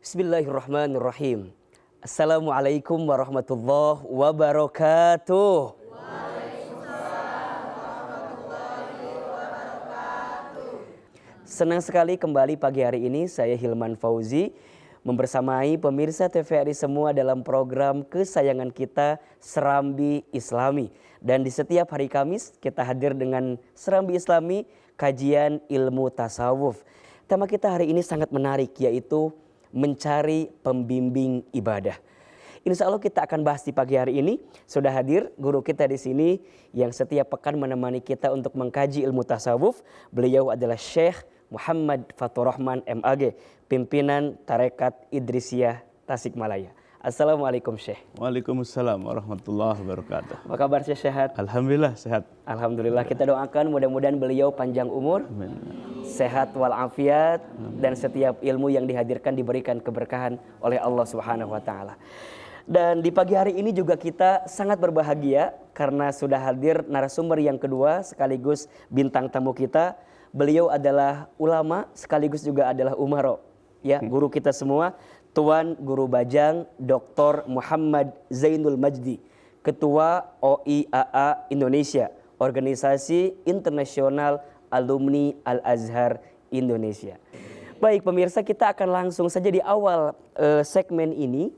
Bismillahirrahmanirrahim. Assalamualaikum warahmatullahi wabarakatuh. Senang sekali kembali pagi hari ini saya Hilman Fauzi membersamai pemirsa TVRI semua dalam program kesayangan kita Serambi Islami. Dan di setiap hari Kamis kita hadir dengan Serambi Islami, kajian ilmu tasawuf. Tema kita hari ini sangat menarik, yaitu mencari pembimbing ibadah. Insya Allah kita akan bahas di pagi hari ini. Sudah hadir guru kita di sini yang setiap pekan menemani kita untuk mengkaji ilmu tasawuf. Beliau adalah Syekh Muhammad Fatur Rahman MAG, pimpinan Tarekat Idrisiyah Tasikmalaya. Assalamualaikum Syekh. Waalaikumsalam warahmatullahi wabarakatuh. Apa kabar Syekh, sehat? Alhamdulillah sehat. Alhamdulillah, kita doakan mudah-mudahan beliau panjang umur, sehat walafiat, dan setiap ilmu yang dihadirkan diberikan keberkahan oleh Allah Subhanahu wa taala. Dan di pagi hari ini juga kita sangat berbahagia karena sudah hadir narasumber yang kedua sekaligus bintang tamu kita. Beliau adalah ulama sekaligus juga adalah umaro, ya, guru kita semua. Tuan Guru Bajang Dr. Muhammad Zainul Majdi, Ketua OIAA Indonesia, Organisasi Internasional Alumni Al-Azhar Indonesia. Baik pemirsa, kita akan langsung saja di awal segmen ini.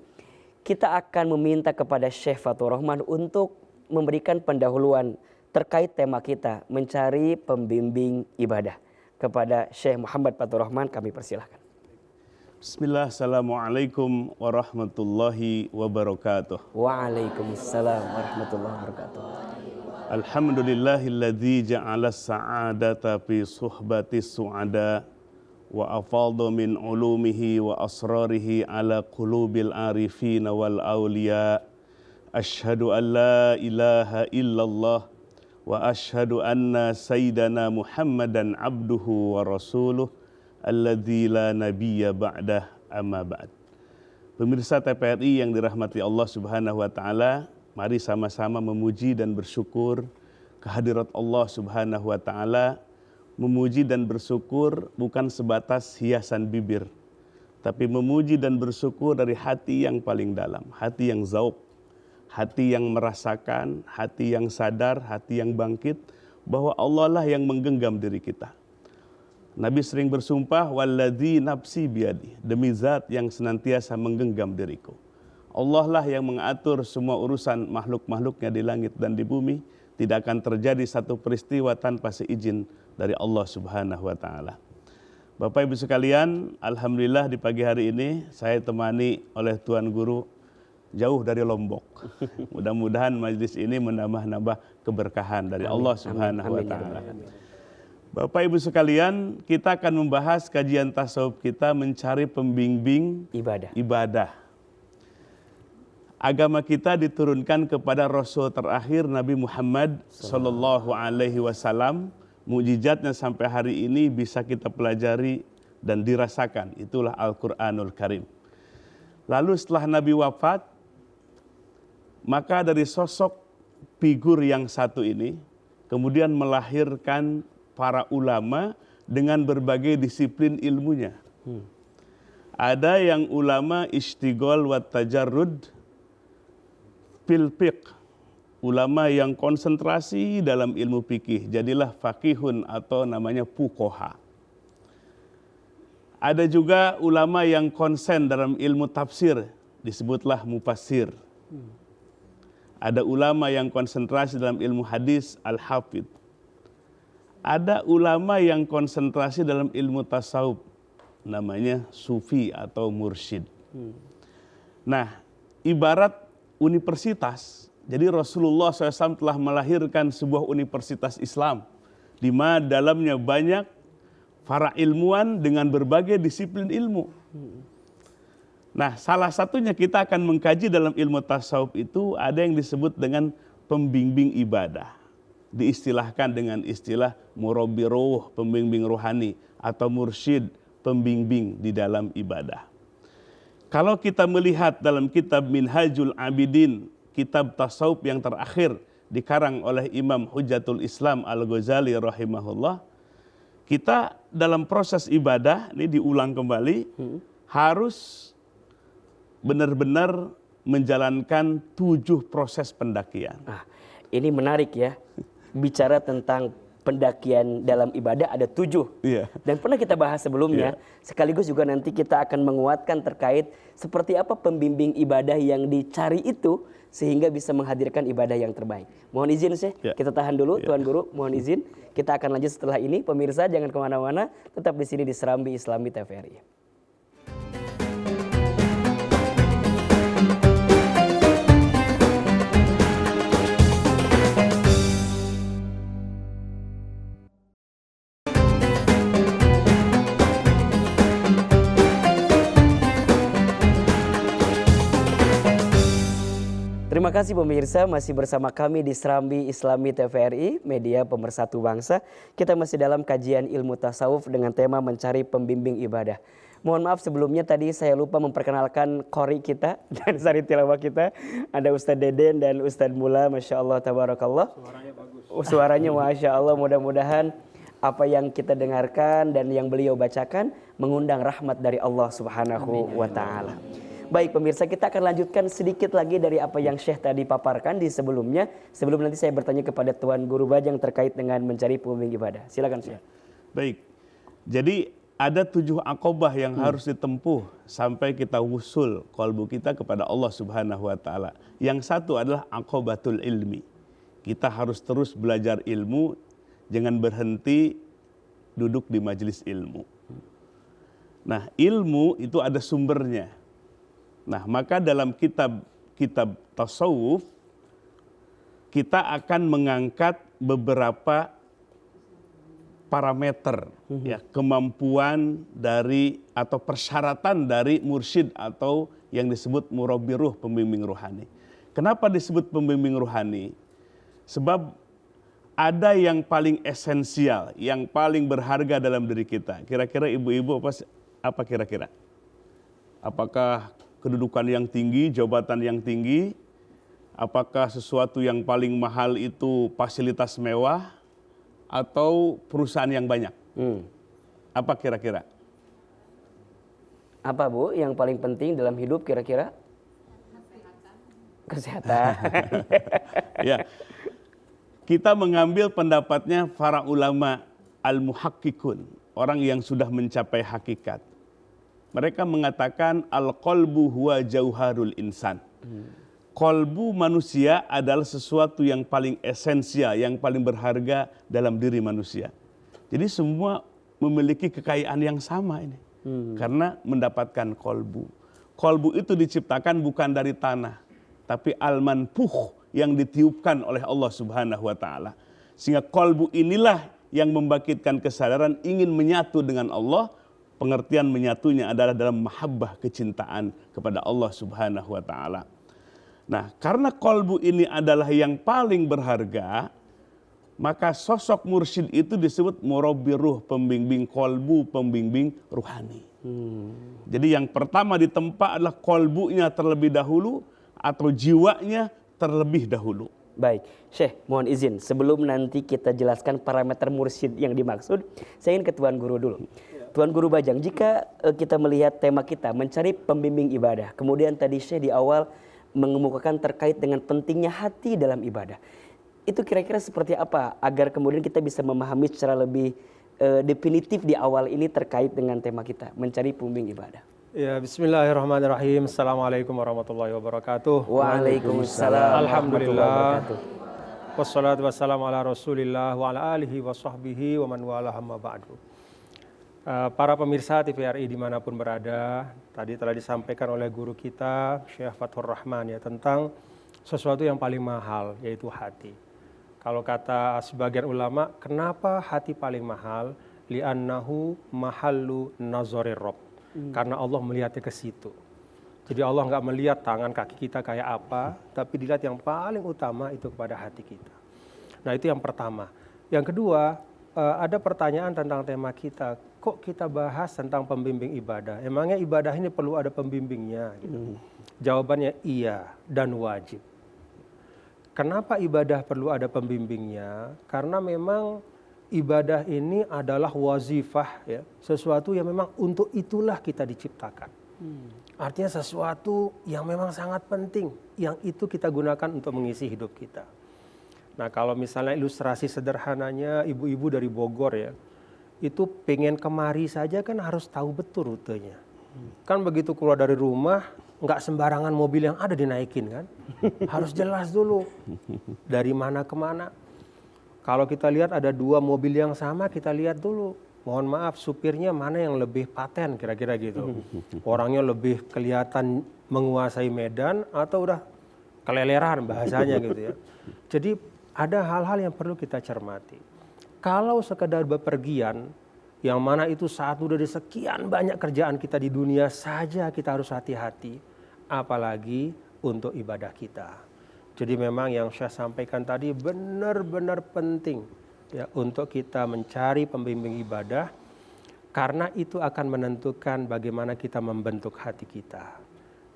Kita akan meminta kepada Syekh Fatur Rahman untuk memberikan pendahuluan terkait tema kita, mencari pembimbing ibadah. Kepada Syekh Muhammad Fatur Rahman kami persilahkan. Bismillah, assalamualaikum warahmatullahi wabarakatuh. Waalaikumsalam warahmatullahi wabarakatuh. Alhamdulillahilladzi ja'ala sa'adata fi suhbati su'ada wa afadha min ulumihi wa asrarihi ala qulubil arifin wal awliya. Ashhadu an la ilaha illallah wa ashhadu anna sayyidana Muhammadan abduhu wa rasuluh alladzi la nabiyya ba'dah, amma ba'd. Pemirsa TVRI yang dirahmati Allah Subhanahu wa taala, mari sama-sama memuji dan bersyukur kehadirat Allah Subhanahu wa taala. Memuji dan bersyukur bukan sebatas hiasan bibir, tapi memuji dan bersyukur dari hati yang paling dalam, hati yang zauq, hati yang merasakan, hati yang sadar, hati yang bangkit bahwa Allah lah yang menggenggam diri kita. Nabi sering bersumpah, walladzi nafsi biadi, demi zat yang senantiasa menggenggam diriku. Allah lah yang mengatur semua urusan makhluk-makhluknya di langit dan di bumi. Tidak akan terjadi satu peristiwa tanpa seizin dari Allah Subhanahu wa taala. Bapak Ibu sekalian, alhamdulillah di pagi hari ini saya temani oleh Tuan Guru jauh dari Lombok. Mudah-mudahan majlis ini menambah-nambah keberkahan dari Allah Subhanahu wa taala. Bapak Ibu sekalian, kita akan membahas kajian tasawuf kita mencari pembimbing ibadah. Agama kita diturunkan kepada Rasul terakhir Nabi Muhammad Sallallahu Alaihi Wasallam. Mukjizatnya sampai hari ini bisa kita pelajari dan dirasakan. Itulah Al-Quranul Karim. Lalu setelah Nabi wafat, maka dari sosok figur yang satu ini kemudian melahirkan para ulama dengan berbagai disiplin ilmunya. Ada yang ulama istighol wa tajarrud fil fiqh, ulama yang konsentrasi dalam ilmu fikih, jadilah faqihun atau namanya fuqaha. Ada juga ulama yang konsen dalam ilmu tafsir, disebutlah mufassir. Ada ulama yang konsentrasi dalam ilmu hadis, al-hafidh. Ada ulama yang konsentrasi dalam ilmu tasawuf, namanya sufi atau mursyid. Nah, ibarat universitas, jadi Rasulullah SAW telah melahirkan sebuah universitas Islam, di mana dalamnya banyak para ilmuwan dengan berbagai disiplin ilmu. Nah, salah satunya kita akan mengkaji dalam ilmu tasawuf itu ada yang disebut dengan pembimbing ibadah. diistilahkan dengan istilah murabbi ruh, pembimbing ruhani, atau mursyid, pembimbing di dalam ibadah. Kalau kita melihat dalam kitab Minhajul Abidin, kitab tasawuf yang terakhir dikarang oleh Imam Hujjatul Islam Al-Ghazali rahimahullah, kita dalam proses ibadah, ini diulang kembali, harus benar-benar menjalankan 7 proses pendakian. Ini menarik ya, bicara tentang pendakian dalam ibadah ada 7. Iya. Dan pernah kita bahas sebelumnya, sekaligus juga nanti kita akan menguatkan terkait seperti apa pembimbing ibadah yang dicari itu, sehingga bisa menghadirkan ibadah yang terbaik. Mohon izin Syekh, kita tahan dulu Tuan Guru, mohon izin. Kita akan lanjut setelah ini. Pemirsa jangan kemana-mana, tetap di sini di Serambi Islami TVRI. Terima kasih pemirsa, masih bersama kami di Serambi Islami TVRI, media pemersatu bangsa. Kita masih dalam kajian ilmu tasawuf dengan tema mencari pembimbing ibadah. Mohon maaf sebelumnya tadi saya lupa memperkenalkan qori kita dan sari tilawah kita. Ada Ustadz Deden dan Ustadz Mula, Masya Allah, Tabarakallah. Suaranya bagus. Suaranya Masya Allah, mudah-mudahan apa yang kita dengarkan dan yang beliau bacakan mengundang rahmat dari Allah Subhanahu wa Ta'ala. Baik pemirsa, kita akan lanjutkan sedikit lagi dari apa yang Syekh tadi paparkan di sebelumnya. Sebelum nanti saya bertanya kepada Tuan Guru Bajang terkait dengan mencari pembimbing ibadah. Silakan Syekh. Baik, jadi ada 7 aqobah yang harus ditempuh sampai kita wusul qalbu kita kepada Allah Subhanahu wa Ta'ala. Yang satu adalah aqobatul ilmi. Kita harus terus belajar ilmu, jangan berhenti duduk di majelis ilmu. Nah, ilmu itu ada sumbernya. Nah, maka dalam kitab tasawuf kita akan mengangkat beberapa parameter ya, kemampuan dari atau persyaratan dari mursyid atau yang disebut murabbi ruh, pembimbing ruhani. Kenapa disebut pembimbing ruhani? Sebab ada yang paling esensial, yang paling berharga dalam diri kita. Kira-kira ibu-ibu apa kira-kira? Apakah kedudukan yang tinggi, jabatan yang tinggi? Apakah sesuatu yang paling mahal itu fasilitas mewah atau perusahaan yang banyak? Apa kira-kira? Apa Bu yang paling penting dalam hidup kira-kira? Kesehatan. Ya. Kita mengambil pendapatnya para ulama al-muhakkikun, orang yang sudah mencapai hakikat. Mereka mengatakan al-qalbu huwa jauharul insan. Qalbu manusia adalah sesuatu yang paling esensial, yang paling berharga dalam diri manusia. Jadi semua memiliki kekayaan yang sama ini. Karena mendapatkan qalbu. Qalbu itu diciptakan bukan dari tanah, tapi al-manfuh yang ditiupkan oleh Allah Subhanahu wa Ta'ala. Sehingga qalbu inilah yang membangkitkan kesadaran ingin menyatu dengan Allah. Pengertian menyatunya adalah dalam mahabbah, kecintaan kepada Allah Subhanahu wa Ta'ala. Nah, karena qalbu ini adalah yang paling berharga, maka sosok mursyid itu disebut murabbi ruh, pembimbing qalbu, pembimbing ruhani. Jadi yang pertama ditempa adalah qalbunya terlebih dahulu atau jiwanya terlebih dahulu. Baik, Syekh mohon izin sebelum nanti kita jelaskan parameter mursyid yang dimaksud, saya ingin ke Tuan Guru dulu. Tuan Guru Bajang, jika kita melihat tema kita mencari pembimbing ibadah, kemudian tadi Syekh di awal mengemukakan terkait dengan pentingnya hati dalam ibadah. Itu kira-kira seperti apa agar kemudian kita bisa memahami secara lebih definitif di awal ini terkait dengan tema kita, mencari pembimbing ibadah. Ya, bismillahirrahmanirrahim. Assalamualaikum warahmatullahi wabarakatuh. Waalaikumsalam. Alhamdulillah. Wassalatu wassalamu ala Rasulillah wa ala alihi wa sahbihi wa man wala amma ba'du. Para pemirsa TVRI dimanapun berada, tadi telah disampaikan oleh guru kita Syekh Fathur Rahman ya tentang sesuatu yang paling mahal, yaitu hati. Kalau kata sebagian ulama, kenapa hati paling mahal? Li'annahu mahallu nazarir Rabb. Karena Allah melihatnya ke situ. Jadi Allah nggak melihat tangan kaki kita kayak apa, tapi dilihat yang paling utama itu kepada hati kita. Nah itu yang pertama. Yang kedua, ada pertanyaan tentang tema kita. Kok kita bahas tentang pembimbing ibadah? Emangnya ibadah ini perlu ada pembimbingnya? Gitu. Jawabannya iya dan wajib. Kenapa ibadah perlu ada pembimbingnya? Karena memang ibadah ini adalah wazifah, ya, sesuatu yang memang untuk itulah kita diciptakan. Artinya sesuatu yang memang sangat penting, yang itu kita gunakan untuk mengisi hidup kita. Nah kalau misalnya ilustrasi sederhananya ibu-ibu dari Bogor ya, itu pengen kemari saja kan harus tahu betul rutenya. Kan begitu keluar dari rumah, nggak sembarangan mobil yang ada dinaikin kan. Harus jelas dulu dari mana ke mana. Kalau kita lihat ada 2 mobil yang sama, kita lihat dulu. Mohon maaf, supirnya mana yang lebih paten kira-kira gitu. Orangnya lebih kelihatan menguasai medan atau udah keleleran bahasanya gitu ya. Jadi ada hal-hal yang perlu kita cermati. Kalau sekedar bepergian, yang mana itu saat udah di sekian banyak kerjaan kita di dunia saja kita harus hati-hati. Apalagi untuk ibadah kita. Jadi memang yang saya sampaikan tadi benar-benar penting ya untuk kita mencari pembimbing ibadah karena itu akan menentukan bagaimana kita membentuk hati kita.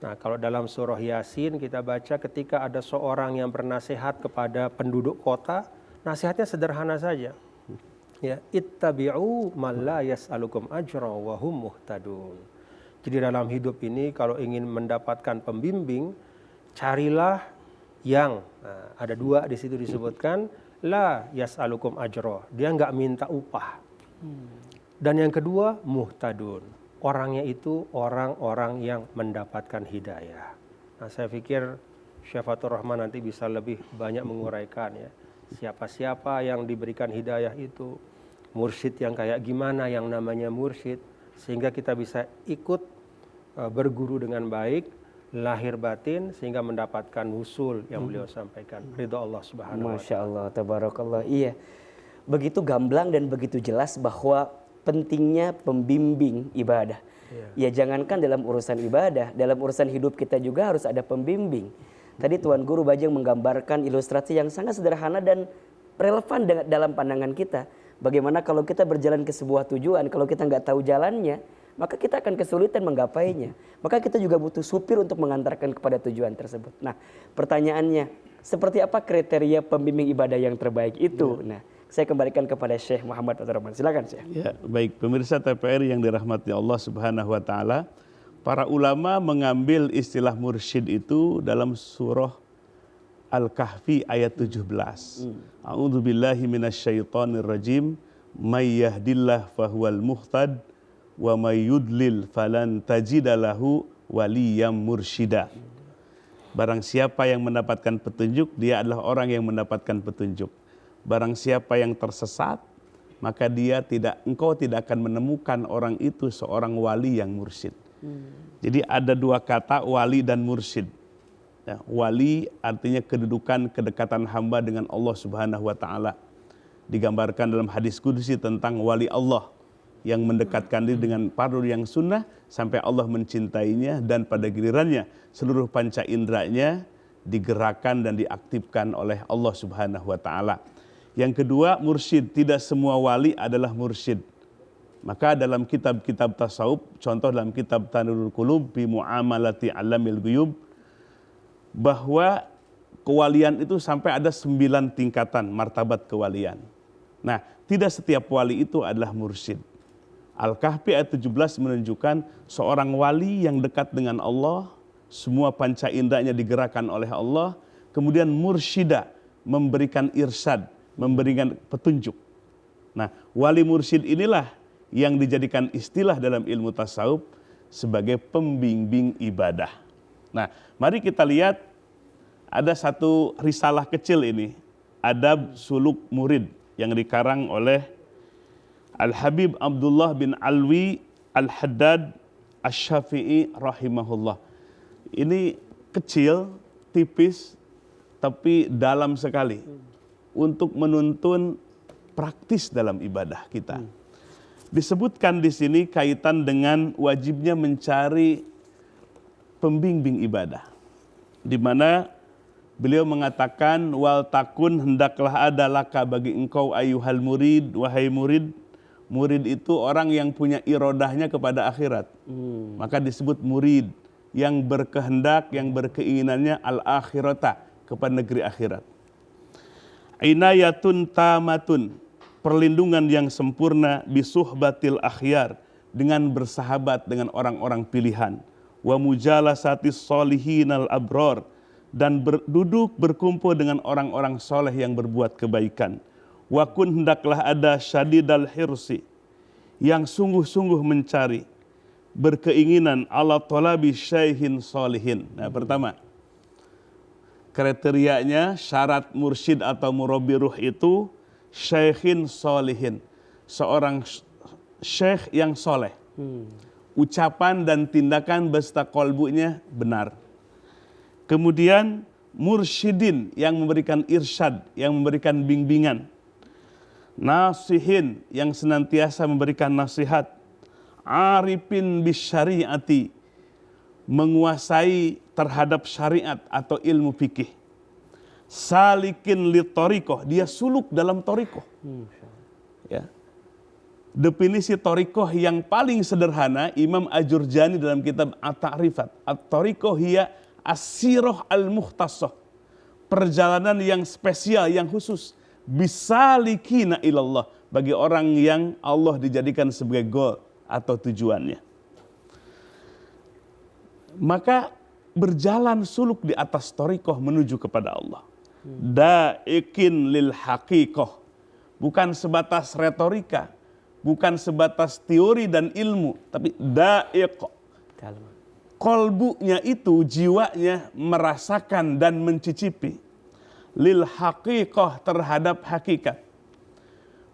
Nah, kalau dalam surah Yasin kita baca ketika ada seorang yang bernasihat kepada penduduk kota, nasihatnya sederhana saja. Ya, ittabi'u man la yas'alukum ajra wa hum muhtadun. Jadi dalam hidup ini kalau ingin mendapatkan pembimbing, carilah yang ada 2 di situ disebutkan la yas'alukum ajra, dia nggak minta upah. Dan yang kedua muhtadun, orangnya itu orang-orang yang mendapatkan hidayah. Nah saya pikir Syekh Fatur Rahman nanti bisa lebih banyak menguraikan ya siapa-siapa yang diberikan hidayah itu, mursyid yang kayak gimana yang namanya mursyid, sehingga kita bisa ikut berguru dengan baik lahir batin sehingga mendapatkan wusul yang beliau sampaikan, ridha Allah Subhanahu wa taala. Masya Allah, tabarakallah. Iya, begitu gamblang dan begitu jelas bahwa pentingnya pembimbing ibadah. Ya jangankan dalam urusan ibadah, dalam urusan hidup kita juga harus ada pembimbing. Tadi Tuan Guru Bajang menggambarkan ilustrasi yang sangat sederhana dan relevan dalam pandangan kita. Bagaimana kalau kita berjalan ke sebuah tujuan, kalau kita nggak tahu jalannya, maka kita akan kesulitan menggapainya. Maka kita juga butuh supir untuk mengantarkan kepada tujuan tersebut. Nah, pertanyaannya, seperti apa kriteria pembimbing ibadah yang terbaik itu? Nah, saya kembalikan kepada Syekh Muhammad Fatur Rahman. Silakan, Syekh. Ya, baik pemirsa TPR yang dirahmati Allah Subhanahu wa taala, para ulama mengambil istilah mursyid itu dalam surah Al-Kahfi ayat 17. A'udzubillahi minasyaitonir rajim. May yahdillah fahuwal muhtad wa may yudlil falan tajida lahu waliyam mursyida. Barang siapa yang mendapatkan petunjuk, dia adalah orang yang mendapatkan petunjuk. Barang siapa yang tersesat, maka engkau tidak akan menemukan orang itu seorang wali yang mursyid. Jadi ada 2 kata, wali dan mursyid. Ya, wali artinya kedudukan kedekatan hamba dengan Allah Subhanahu wa taala. Digambarkan dalam hadis qudsi tentang wali Allah yang mendekatkan diri dengan parur yang sunnah sampai Allah mencintainya, dan pada gilirannya seluruh panca inderanya digerakkan dan diaktifkan oleh Allah Subhanahu wa taala. Yang kedua, mursyid. Tidak semua wali adalah mursyid. Maka dalam kitab-kitab tasawuf, contoh dalam kitab Tanurul Qulub bi Muamalati Alamil Ghuyub, bahwa kewalian itu sampai ada 9 tingkatan martabat kewalian. Nah, tidak setiap wali itu adalah mursyid. Al-Kahfi ayat 17 menunjukkan seorang wali yang dekat dengan Allah, semua panca indahnya digerakkan oleh Allah, kemudian mursyida, memberikan irsyad, memberikan petunjuk. Nah, wali mursyid inilah yang dijadikan istilah dalam ilmu tasawuf sebagai pembimbing ibadah. Nah, mari kita lihat ada satu risalah kecil ini, Adab Suluk Murid, yang dikarang oleh Al-Habib Abdullah bin Alwi Al-Haddad Asy-Syafi'i rahimahullah. Ini kecil, tipis, tapi dalam sekali untuk menuntun praktis dalam ibadah kita. Disebutkan di sini kaitan dengan wajibnya mencari pembimbing ibadah, di mana Beliau mengatakan, wal takun, hendaklah ada laka bagi engkau ayuhal murid, wahai murid. Murid itu orang yang punya irodahnya kepada akhirat. Maka disebut murid, yang berkehendak, yang berkeinginannya al-akhirata, kepada negeri akhirat. Inayatun tamatun, perlindungan yang sempurna bisuhbatil akhyar, dengan bersahabat dengan orang-orang pilihan. Wa mujalasatis solihinal abror, dan duduk berkumpul dengan orang-orang soleh yang berbuat kebaikan. Wa kun, hendaklah ada syadidal hirsi, yang sungguh-sungguh mencari, berkeinginan ala talabi syaihin solihin. Nah, pertama, kriterianya syarat mursyid atau murabbi ruh itu syaihin solihin, seorang syekh yang soleh. Ucapan dan tindakan beserta kolbunya benar. Kemudian mursyidin, yang memberikan irsyad, yang memberikan bimbingan. Nasihin, yang senantiasa memberikan nasihat. Arifin bisyariati, menguasai terhadap syariat atau ilmu fikih. Salikin li thariqah, dia suluk dalam thariqah. Ya. Definisi thariqah yang paling sederhana Imam Ajurjani dalam kitab At-Ta'rifat. At-thariqah hiya as-sirah al-mukhtassah, perjalanan yang spesial, yang khusus. Bisalikina ilallah, bagi orang yang Allah dijadikan sebagai goal atau tujuannya. Maka berjalan suluk di atas thariqah menuju kepada Allah. Da'ikin lil haqiqah, bukan sebatas retorika, bukan sebatas teori dan ilmu, tapi da'iq. Kolbunya itu, jiwanya merasakan dan mencicipi. Lil haqiqah, terhadap hakikat.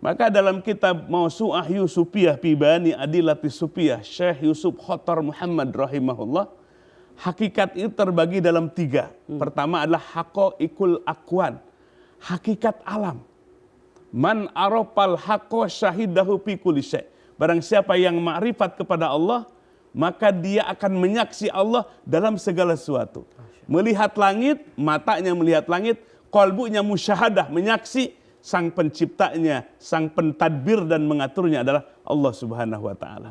Maka dalam kitab Mausu'ah Yusupiyah Pibani Adilati Supiyah, Syekh Yusuf Khotar Muhammad rahimahullah, hakikat itu terbagi dalam 3. Pertama adalah haqaiqul akwan, hakikat alam. Man arafal haqqa syahidahu fi kulli syai'. Barang siapa yang ma'rifat kepada Allah, maka dia akan menyaksi Allah dalam segala sesuatu. Melihat langit, matanya melihat langit, qalbunya musyahadah, menyaksi sang penciptanya, sang pentadbir dan mengaturnya adalah Allah Subhanahu wa taala.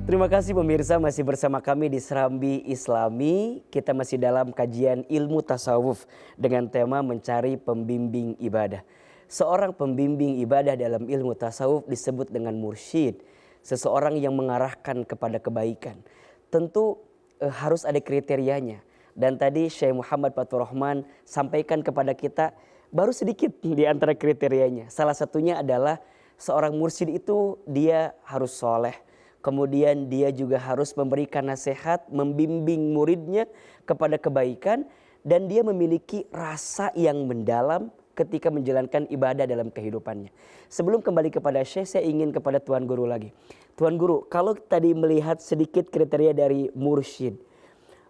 Terima kasih pemirsa, masih bersama kami di Serambi Islami. Kita masih dalam kajian ilmu tasawuf dengan tema mencari pembimbing ibadah. Seorang pembimbing ibadah dalam ilmu tasawuf disebut dengan mursyid, seseorang yang mengarahkan kepada kebaikan. Tentu harus ada kriterianya. Dan tadi Syekh Muhammad Fathur Rahman sampaikan kepada kita baru sedikit di antara kriterianya. Salah satunya adalah seorang mursyid itu dia harus soleh. Kemudian dia juga harus memberikan nasihat, membimbing muridnya kepada kebaikan. Dan dia memiliki rasa yang mendalam ketika menjalankan ibadah dalam kehidupannya. Sebelum kembali kepada Syekh, saya ingin kepada Tuan Guru lagi. Tuan Guru, kalau tadi melihat sedikit kriteria dari mursyid,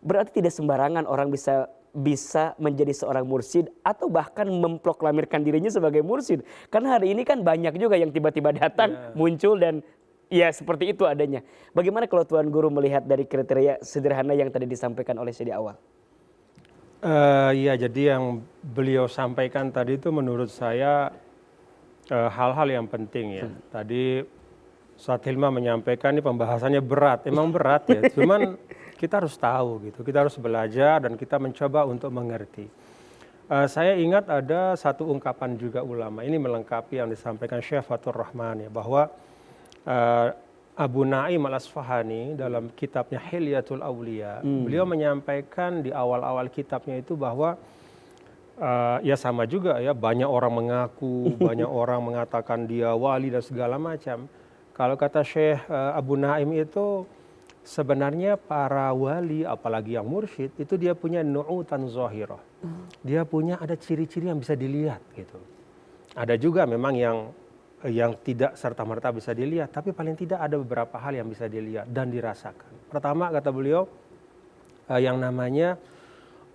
berarti tidak sembarangan orang bisa menjadi seorang mursyid atau bahkan memproklamirkan dirinya sebagai mursyid. Karena hari ini kan banyak juga yang tiba-tiba datang, muncul dan ya seperti itu adanya. Bagaimana kalau Tuan Guru melihat dari kriteria sederhana yang tadi disampaikan oleh Syekh di awal? Ya, jadi yang beliau sampaikan tadi itu menurut saya hal-hal yang penting ya. Tadi Ustaz Hilman menyampaikan ini pembahasannya berat, emang berat ya. Cuman kita harus tahu gitu, kita harus belajar dan kita mencoba untuk mengerti. Saya ingat ada satu ungkapan juga ulama, ini melengkapi yang disampaikan Syekh Fathur Rahman ya, bahwa Abu Naim Al-Asfahani dalam kitabnya Hilyatul Awliya, beliau menyampaikan di awal-awal kitabnya itu bahwa ya sama juga ya, banyak orang mengaku, banyak orang mengatakan dia wali dan segala macam. Kalau kata Syekh Abu Naim itu sebenarnya para wali apalagi yang mursyid itu dia punya nu'utan zahirah. Dia punya ada ciri-ciri yang bisa dilihat gitu. Ada juga memang yang tidak serta-merta bisa dilihat, tapi paling tidak ada beberapa hal yang bisa dilihat dan dirasakan. Pertama kata beliau, yang namanya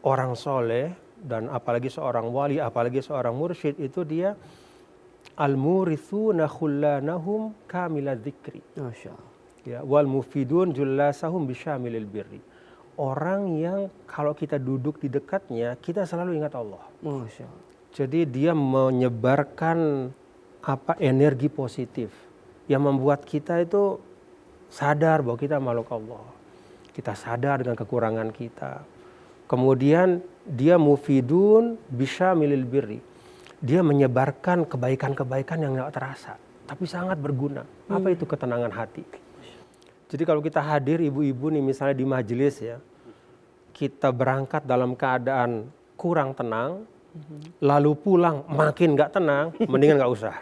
orang soleh dan apalagi seorang wali, apalagi seorang mursyid itu dia Al-murithuna khullanahum kamila dzikri. Masya Allah. Ya, wal mufidun jullasahum bisyamilil birri. Orang yang kalau kita duduk di dekatnya, kita selalu ingat Allah. Masya Allah. Jadi dia menyebarkan energi positif yang membuat kita itu sadar bahwa kita makhluk Allah. Kita sadar dengan kekurangan kita. Kemudian dia mufidun bisyamilil birri. Dia menyebarkan kebaikan-kebaikan yang tidak terasa, tapi sangat berguna. Apa itu ketenangan hati? Jadi kalau kita hadir ibu-ibu nih misalnya di majelis ya, kita berangkat dalam keadaan kurang tenang, lalu pulang makin nggak tenang, mendingan nggak usah.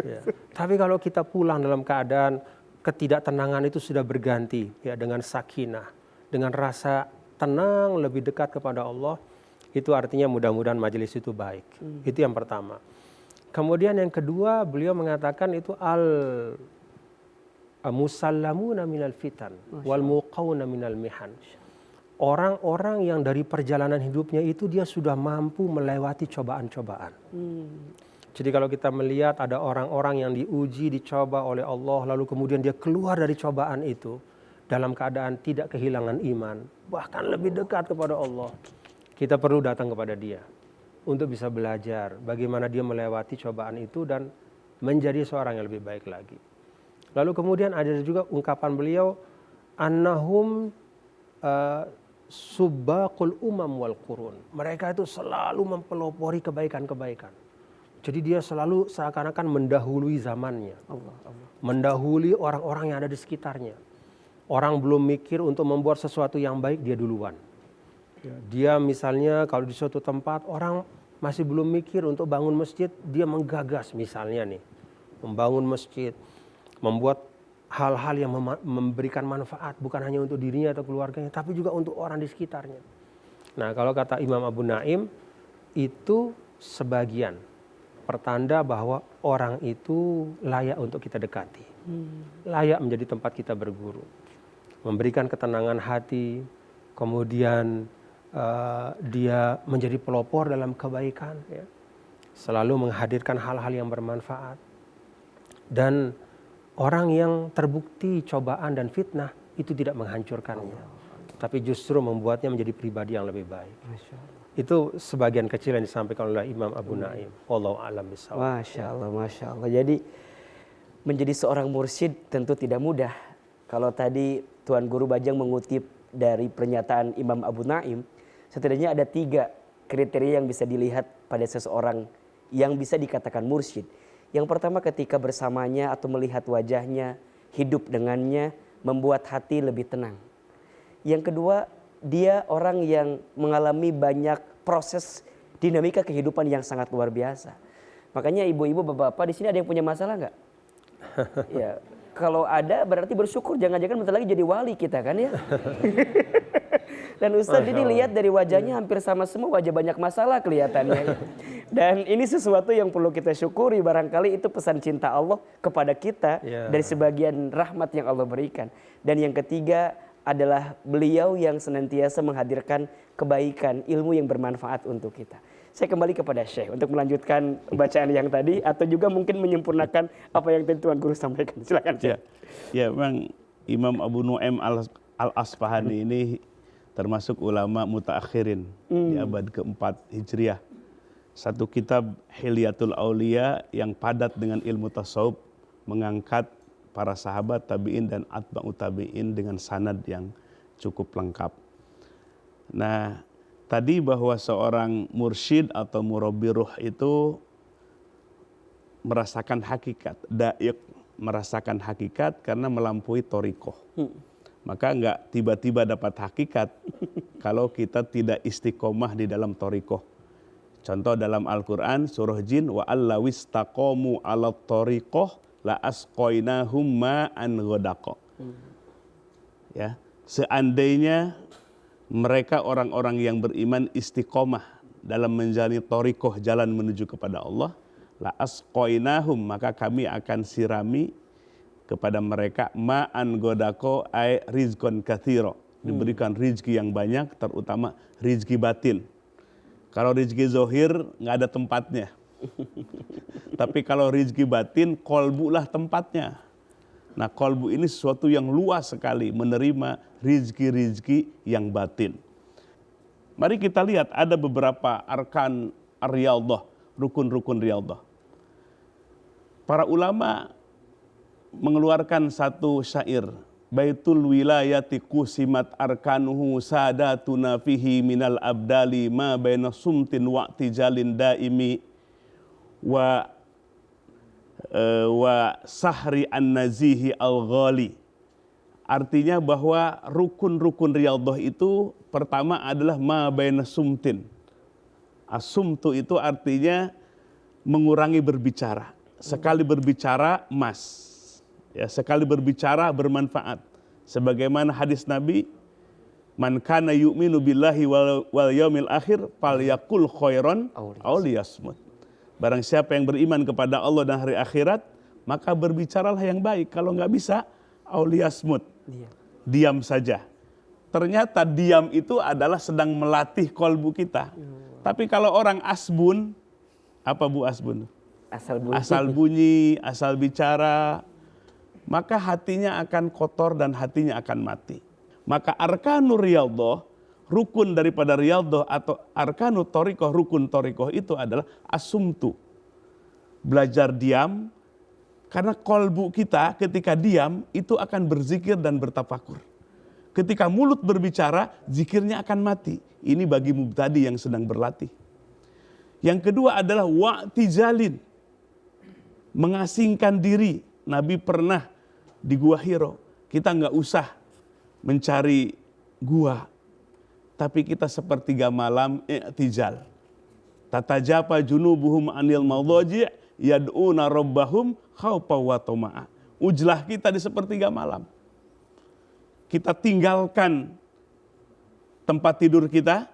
Ya. Tapi kalau kita pulang dalam keadaan ketidaktenangan itu sudah berganti ya dengan sakinah, dengan rasa tenang lebih dekat kepada Allah, itu artinya mudah-mudahan majelis itu baik. Itu yang pertama. Kemudian yang kedua beliau mengatakan itu musallamuna minal fitan wal muqawna minal mihan. Orang-orang yang dari perjalanan hidupnya itu dia sudah mampu melewati cobaan-cobaan. Jadi kalau kita melihat ada orang-orang yang diuji, dicoba oleh Allah, lalu kemudian dia keluar dari cobaan itu dalam keadaan tidak kehilangan iman, bahkan lebih dekat kepada Allah. Kita perlu datang kepada dia untuk bisa belajar bagaimana dia melewati cobaan itu dan menjadi seorang yang lebih baik lagi. Lalu kemudian ada juga ungkapan beliau, annahum subbaqul umam wal qurun. Mereka itu selalu mempelopori kebaikan-kebaikan. Jadi dia selalu seakan-akan mendahului zamannya. Mendahului orang-orang yang ada di sekitarnya. Orang belum mikir untuk membuat sesuatu yang baik, dia duluan. Dia misalnya kalau di suatu tempat orang masih belum mikir untuk bangun masjid, dia menggagas misalnya nih, membangun masjid, membuat hal-hal yang memberikan manfaat bukan hanya untuk dirinya atau keluarganya, tapi juga untuk orang di sekitarnya. Nah kalau kata Imam Abu Naim, itu sebagian pertanda bahwa orang itu layak untuk kita dekati, layak menjadi tempat kita berguru, memberikan ketenangan hati, kemudian dia menjadi pelopor dalam kebaikan, ya. Selalu menghadirkan hal-hal yang bermanfaat. Dan orang yang terbukti cobaan dan fitnah itu tidak menghancurkannya, tapi justru membuatnya menjadi pribadi yang lebih baik. Itu sebagian kecil yang disampaikan oleh Imam Abu Naim. Wallahu a'lam bishawab. Masya Allah, Masya Allah. Jadi menjadi seorang mursyid tentu tidak mudah. Kalau tadi Tuan Guru Bajang mengutip dari pernyataan Imam Abu Naim, setidaknya ada 3 kriteria yang bisa dilihat pada seseorang yang bisa dikatakan mursyid. Yang pertama ketika bersamanya atau melihat wajahnya, hidup dengannya, membuat hati lebih tenang. Yang kedua, dia orang yang mengalami banyak proses dinamika kehidupan yang sangat luar biasa. Makanya ibu-ibu, bapak-bapak di sini ada yang punya masalah nggak? Ya, kalau ada berarti bersyukur, jangan-jangan bentar lagi jadi wali kita kan ya. Dan Ustadz ini lihat dari wajahnya hampir sama semua, wajah banyak masalah kelihatannya. Dan ini sesuatu yang perlu kita syukuri, barangkali itu pesan cinta Allah kepada kita dari sebagian rahmat yang Allah berikan. Dan yang ketiga adalah beliau yang senantiasa menghadirkan kebaikan, ilmu yang bermanfaat untuk kita. Saya kembali kepada Syekh untuk melanjutkan bacaan yang tadi atau juga mungkin menyempurnakan apa yang tadi Tuan Guru sampaikan. Silakan Syekh. Ya, memang Imam Abu Nu'aim al-Asfahani ini termasuk ulama mutaakhirin di abad ke-4 Hijriah. Satu kitab Hilyatul Aulia yang padat dengan ilmu tasawuf, mengangkat para sahabat tabi'in dan atba'u tabi'in dengan sanad yang cukup lengkap. Nah, tadi bahwa seorang mursyid atau murabbi ruh itu merasakan hakikat, da'iq, merasakan hakikat karena melampaui thariqah. Maka enggak tiba-tiba dapat hakikat kalau kita tidak istiqomah di dalam thariqah. Contoh dalam Al-Quran surah Jin, wa allawistaqamu ala thariqah la asqainahum ma'an ghadaqa. Ya, seandainya mereka orang-orang yang beriman istiqomah dalam menjalani thariqah, jalan menuju kepada Allah, la asqainahum, maka kami akan sirami kepada mereka ma'an ghadaqa ay rizqan katsira, diberikan rizki yang banyak, terutama rizki batin. Kalau rizki zohir nggak ada tempatnya. Tapi kalau rizki batin, kolbulah tempatnya. Nah, kolbu ini sesuatu yang luas sekali, menerima rizki-rizki yang batin. Mari kita lihat ada beberapa arkan riyadhah, rukun-rukun riyadhah. Para ulama mengeluarkan satu syair, Baitul wilayati kusimat arkanuhu sadatuna fihi minal abdali ma baina sumtin wa tijalin daimi wa sahri an-nazihi al-ghali. Artinya bahwa rukun-rukun riyadhah itu pertama adalah ma baina sumtin. As-sumtu itu artinya mengurangi berbicara. Sekali berbicara emas. Ya, sekali berbicara bermanfaat. Sebagaimana hadis Nabi, man kana yu'minu billahi wal yaumil akhir falyaqul khairan aw liyasmut. Barang siapa yang beriman kepada Allah dan hari akhirat, maka berbicaralah yang baik. Kalau nggak bisa, aw liyasmut. Diam saja. Ternyata diam itu adalah sedang melatih kolbu kita. Tapi kalau orang asbun, apa Bu asbun? Asal bunyi, asal bicara, maka hatinya akan kotor dan hatinya akan mati. Maka arkanur riyadhah, rukun daripada riyadhah atau arkanut thariqah, rukun thariqah itu adalah asumtu. Belajar diam, karena kolbu kita ketika diam itu akan berzikir dan bertafakur. Ketika mulut berbicara, zikirnya akan mati. Ini bagi mubtadi yang sedang berlatih. Yang kedua adalah wa'tijalin, mengasingkan diri. Nabi pernah di Gua Hiro, kita nggak usah mencari gua, tapi kita sepertiga malam i'tijal. Tatajapa junubuhum anil madhaji' yad'una rabbahum khaufa wa tama'a. Ujlah kita di sepertiga malam. Kita tinggalkan tempat tidur kita,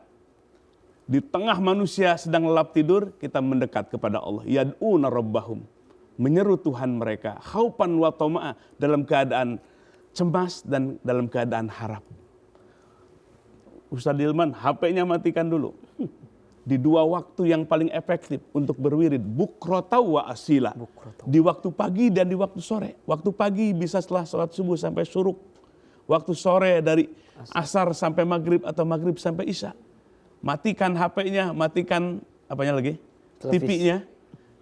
di tengah manusia sedang lelap tidur, kita mendekat kepada Allah. Yad'una rabbahum, menyeru Tuhan mereka, khaufan wa tama'a, dalam keadaan cemas dan dalam keadaan harap. Ustaz Dilman, HP-nya matikan dulu. Di dua waktu yang paling efektif untuk berwirid, bukrota wa asila. Di waktu pagi dan di waktu sore. Waktu pagi bisa setelah sholat subuh sampai syuruk. Waktu sore dari asar sampai maghrib atau maghrib sampai isya. Matikan HP-nya, matikan apanya lagi? TV-nya.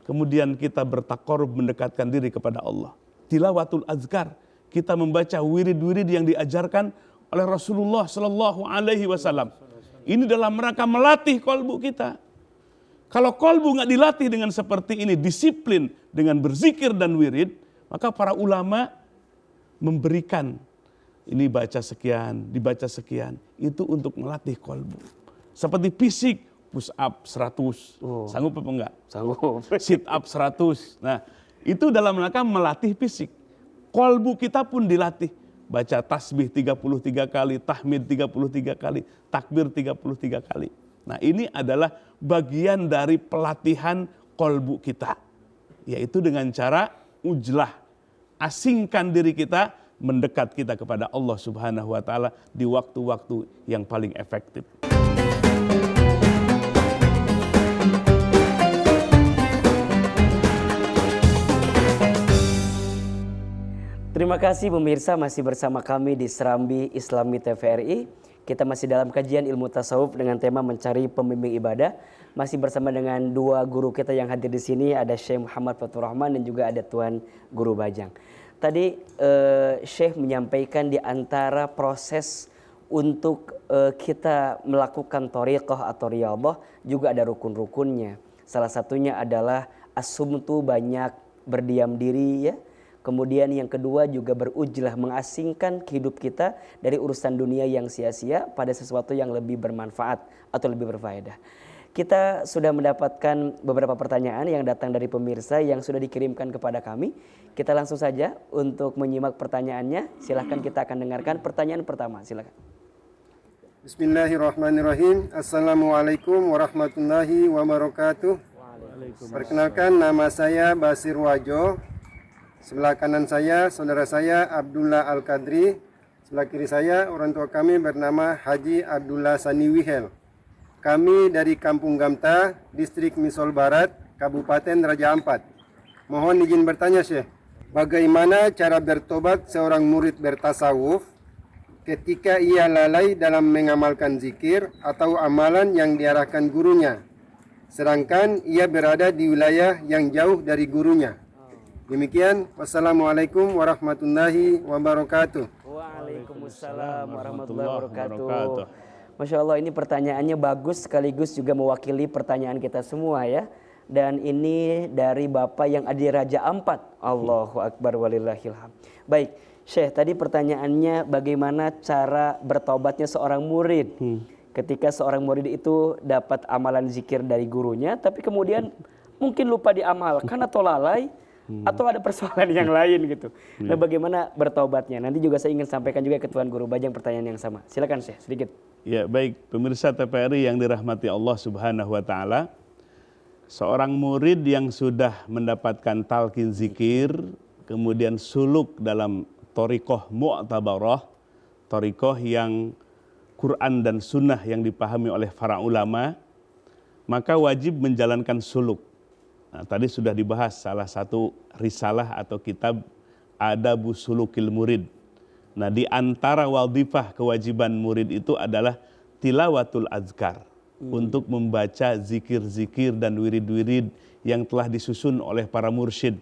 Kemudian kita bertakarrub, mendekatkan diri kepada Allah. Tilawatul azkar, kita membaca wirid-wirid yang diajarkan oleh Rasulullah Sallallahu Alaihi Wasallam. Ini dalam rangka melatih kolbu kita. Kalau kolbu nggak dilatih dengan seperti ini, disiplin dengan berzikir dan wirid, maka para ulama memberikan ini baca sekian, dibaca sekian, itu untuk melatih kolbu. Seperti fisik, push up 100, sanggup apa enggak? Sanggup. Sit up 100. Nah, itu dalam rangka melatih fisik. Kolbu kita pun dilatih. Baca tasbih 33 kali, tahmid 33 kali, takbir 33 kali. Nah, ini adalah bagian dari pelatihan kolbu kita. Yaitu dengan cara ujlah, asingkan diri kita, mendekat kita kepada Allah Subhanahu wa taala di waktu-waktu yang paling efektif. Terima kasih pemirsa, masih bersama kami di Serambi Islami TVRI. Kita masih dalam kajian ilmu tasawuf dengan tema mencari pembimbing ibadah. Masih bersama dengan dua guru kita yang hadir di sini, ada Syekh Muhammad Fathur Rahman dan juga ada Tuan Guru Bajang. Tadi Syekh menyampaikan di antara proses untuk kita melakukan thariqah atau riyadhah juga ada rukun-rukunnya. Salah satunya adalah as-sumtu, banyak berdiam diri ya. Kemudian yang kedua juga berujlah, mengasingkan hidup kita dari urusan dunia yang sia-sia pada sesuatu yang lebih bermanfaat atau lebih berfaedah. Kita sudah mendapatkan beberapa pertanyaan yang datang dari pemirsa yang sudah dikirimkan kepada kami. Kita langsung saja untuk menyimak pertanyaannya. Silahkan, kita akan dengarkan pertanyaan pertama. Silahkan. Bismillahirrahmanirrahim. Assalamualaikum warahmatullahi wabarakatuh. Perkenalkan, nama saya Basir Wajo. Sebelah kanan saya, saudara saya Abdullah Al-Qadri. Sebelah kiri saya, orang tua kami bernama Haji Abdullah Sani Wihel. Kami dari Kampung Gamta, Distrik Misol Barat, Kabupaten Raja Ampat. Mohon izin bertanya Syekh, bagaimana cara bertobat seorang murid bertasawuf ketika ia lalai dalam mengamalkan zikir atau amalan yang diarahkan gurunya, sedangkan ia berada di wilayah yang jauh dari gurunya? Demikian, wassalamualaikum warahmatullahi wabarakatuh. Waalaikumsalam warahmatullahi wabarakatuh. Masya Allah, ini pertanyaannya bagus sekaligus juga mewakili pertanyaan kita semua ya. Dan ini dari Bapak yang ada di Raja Ampat. Allahu Akbar walillahilham. Baik, Syekh, tadi pertanyaannya bagaimana cara bertobatnya seorang murid. Ketika seorang murid itu dapat amalan zikir dari gurunya, tapi kemudian mungkin lupa diamalkan atau lalai, atau ada persoalan yang lain gitu. Nah, bagaimana bertobatnya? Nanti juga saya ingin sampaikan juga ke Tuan Guru Bajang pertanyaan yang sama. Silakan Syekh, sedikit. Ya, baik pemirsa TVRI yang dirahmati Allah Subhanahu wa taala. Seorang murid yang sudah mendapatkan talqin zikir, kemudian suluk dalam thariqah mu'tabarah, thariqah yang Quran dan sunnah yang dipahami oleh para ulama, maka wajib menjalankan suluk. Nah, tadi sudah dibahas salah satu risalah atau kitab Adabu Sulukil Murid. Nah, di antara wadhifah kewajiban murid itu adalah tilawatul azkar, untuk membaca zikir-zikir dan wirid-wirid yang telah disusun oleh para mursyid.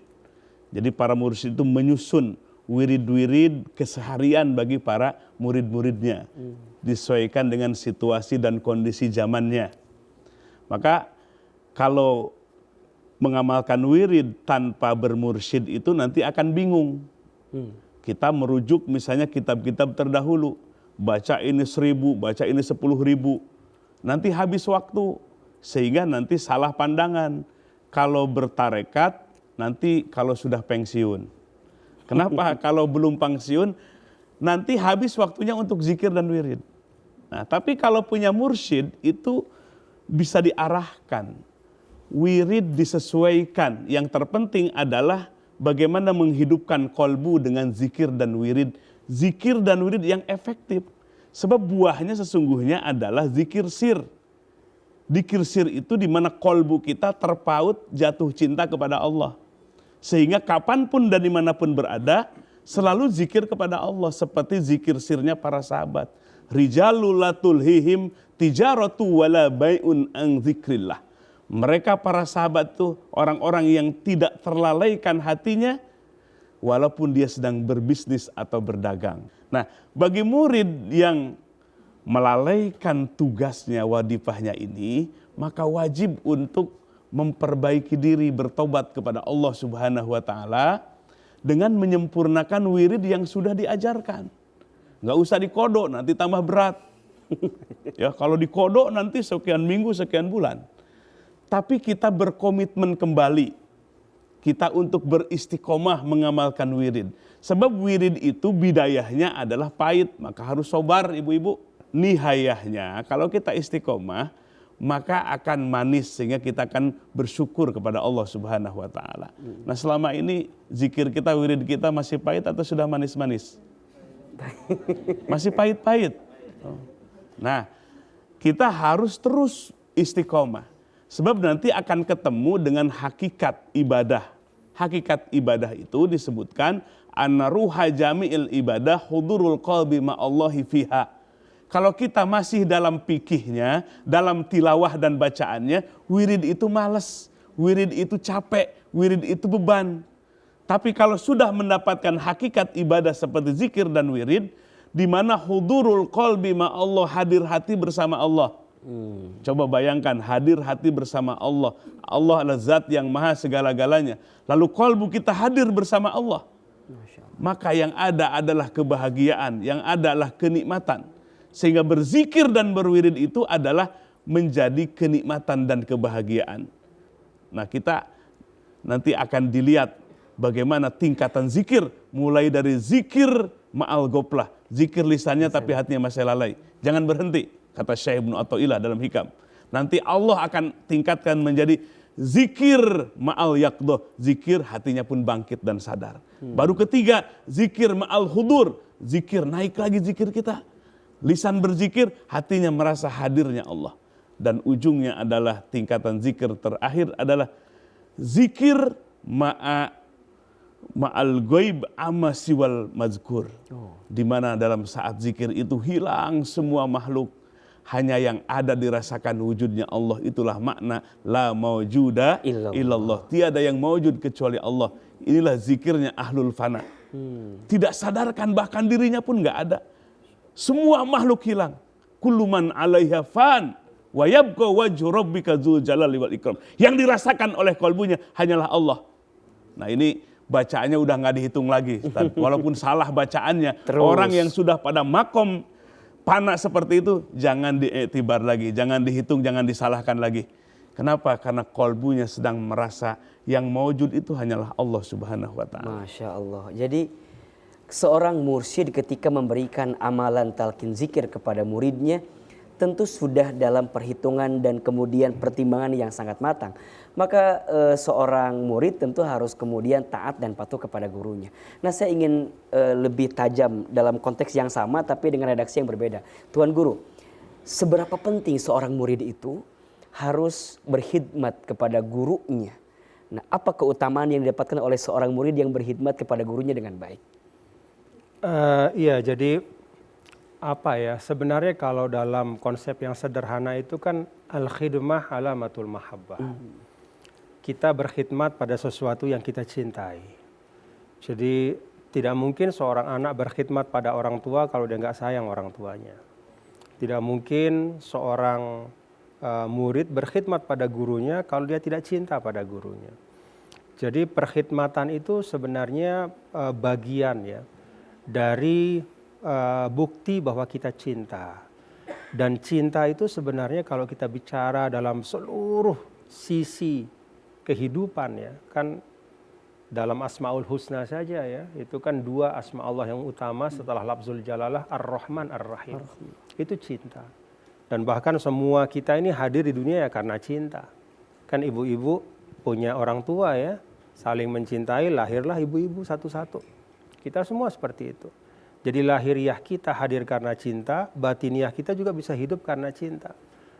Jadi para mursyid itu menyusun wirid-wirid keseharian bagi para murid-muridnya, disesuaikan dengan situasi dan kondisi zamannya. Maka kalau mengamalkan wirid tanpa bermursyid itu nanti akan bingung. Kita merujuk misalnya kitab-kitab terdahulu, baca ini 1000, baca ini 10.000, nanti habis waktu, sehingga nanti salah pandangan. Kalau bertarekat, nanti kalau sudah pensiun. Kenapa? Kalau belum pensiun, nanti habis waktunya untuk zikir dan wirid. Nah, tapi kalau punya mursyid itu bisa diarahkan. Wirid disesuaikan. Yang terpenting adalah bagaimana menghidupkan kolbu dengan zikir dan wirid. Zikir dan wirid yang efektif. Sebab buahnya sesungguhnya adalah zikir sir. Zikir sir itu di mana kolbu kita terpaut jatuh cinta kepada Allah. Sehingga kapanpun dan dimanapun berada, selalu zikir kepada Allah. Seperti zikir sirnya para sahabat. Rijalul la tulhihim tijaratu wala bai'un an zikrillah. Mereka para sahabat itu orang-orang yang tidak terlalaikan hatinya walaupun dia sedang berbisnis atau berdagang. Nah, bagi murid yang melalaikan tugasnya, wadifahnya ini, maka wajib untuk memperbaiki diri, bertobat kepada Allah Subhanahu wa taala dengan menyempurnakan wirid yang sudah diajarkan. Nggak usah dikodok, nanti tambah berat. Ya, kalau dikodok nanti sekian minggu, sekian bulan. Tapi kita berkomitmen kembali. Kita untuk beristiqomah mengamalkan wirid. Sebab wirid itu bidayahnya adalah pahit, maka harus sabar ibu-ibu. Nihayahnya kalau kita istiqomah, maka akan manis sehingga kita akan bersyukur kepada Allah Subhanahu wa taala. Nah, selama ini zikir kita, wirid kita masih pahit atau sudah manis-manis? Masih pahit-pahit. Nah, kita harus terus istiqomah. Sebab nanti akan ketemu dengan hakikat ibadah. Hakikat ibadah itu disebutkan anna ruha jami'il ibadah hudurul qalbi ma'allahi fiha. Kalau kita masih dalam fikihnya, dalam tilawah dan bacaannya, wirid itu malas, wirid itu capek, wirid itu beban. Tapi kalau sudah mendapatkan hakikat ibadah seperti zikir dan wirid, di mana hudurul qalbi ma'allah, hadir hati bersama Allah. Coba bayangkan hadir hati bersama Allah. Allah adalah zat yang maha segala-galanya. Lalu qalbu kita hadir bersama Allah. Maka yang ada adalah kebahagiaan, yang ada adalah kenikmatan. Sehingga berzikir dan berwirid itu adalah menjadi kenikmatan dan kebahagiaan. Nah, kita nanti akan dilihat bagaimana tingkatan zikir. Mulai dari zikir ma'al goplah, zikir lisannya tapi hatinya masih lalai. Jangan berhenti. Kata Syekh Ibnu Athaillah dalam Hikam. Nanti Allah akan tingkatkan menjadi zikir ma'al yaqdah. Zikir hatinya pun bangkit dan sadar. Baru ketiga, zikir ma'al hudur. Zikir, naik lagi zikir kita. Lisan berzikir, hatinya merasa hadirnya Allah. Dan ujungnya adalah tingkatan zikir terakhir adalah zikir ma'al ghaib amma siwal mazkur. Di mana dalam saat zikir itu hilang semua makhluk, hanya yang ada dirasakan wujudnya Allah. Itulah makna la maujuda illallah. Tiada yang maujud kecuali Allah. Inilah zikirnya ahlul fana. Tidak sadarkan bahkan dirinya pun nggak ada. Semua makhluk hilang. Kullu man 'alaiha fan wa yabqa wajhu rabbika dzul jalali wal ikram. Yang dirasakan oleh kalbunya hanyalah Allah. Nah ini bacaannya udah nggak dihitung lagi, Ustaz. Walaupun salah bacaannya, orang yang sudah pada makom fana seperti itu jangan diiktibar lagi, jangan dihitung, jangan disalahkan lagi. Kenapa? Karena kalbunya sedang merasa yang maujud itu hanyalah Allah Subhanahu wa taala. Masya Allah. Jadi seorang mursyid ketika memberikan amalan talqin zikir kepada muridnya tentu sudah dalam perhitungan dan kemudian pertimbangan yang sangat matang. Maka seorang murid tentu harus kemudian taat dan patuh kepada gurunya. Nah saya ingin lebih tajam dalam konteks yang sama tapi dengan redaksi yang berbeda. Tuan Guru, seberapa penting seorang murid itu harus berkhidmat kepada gurunya? Nah apa keutamaan yang didapatkan oleh seorang murid yang berkhidmat kepada gurunya dengan baik? Iya, jadi apa ya, sebenarnya kalau dalam konsep yang sederhana itu kan al-khidmah alamatul mahabbah. Kita berkhidmat pada sesuatu yang kita cintai. Jadi tidak mungkin seorang anak berkhidmat pada orang tua kalau dia nggak sayang orang tuanya. Tidak mungkin seorang murid berkhidmat pada gurunya kalau dia tidak cinta pada gurunya. Jadi perkhidmatan itu sebenarnya bagian ya dari bukti bahwa kita cinta. Dan cinta itu sebenarnya kalau kita bicara dalam seluruh sisi kehidupan ya, kan dalam Asmaul Husna saja ya, itu kan 2 asma Allah yang utama setelah lafzul jalalah, Ar-Rahman Ar-Rahim. Itu cinta. Dan bahkan semua kita ini hadir di dunia ya karena cinta. Kan ibu-ibu punya orang tua ya, saling mencintai, lahirlah ibu-ibu satu-satu. Kita semua seperti itu. Jadi lahiriah kita hadir karena cinta, batiniah kita juga bisa hidup karena cinta.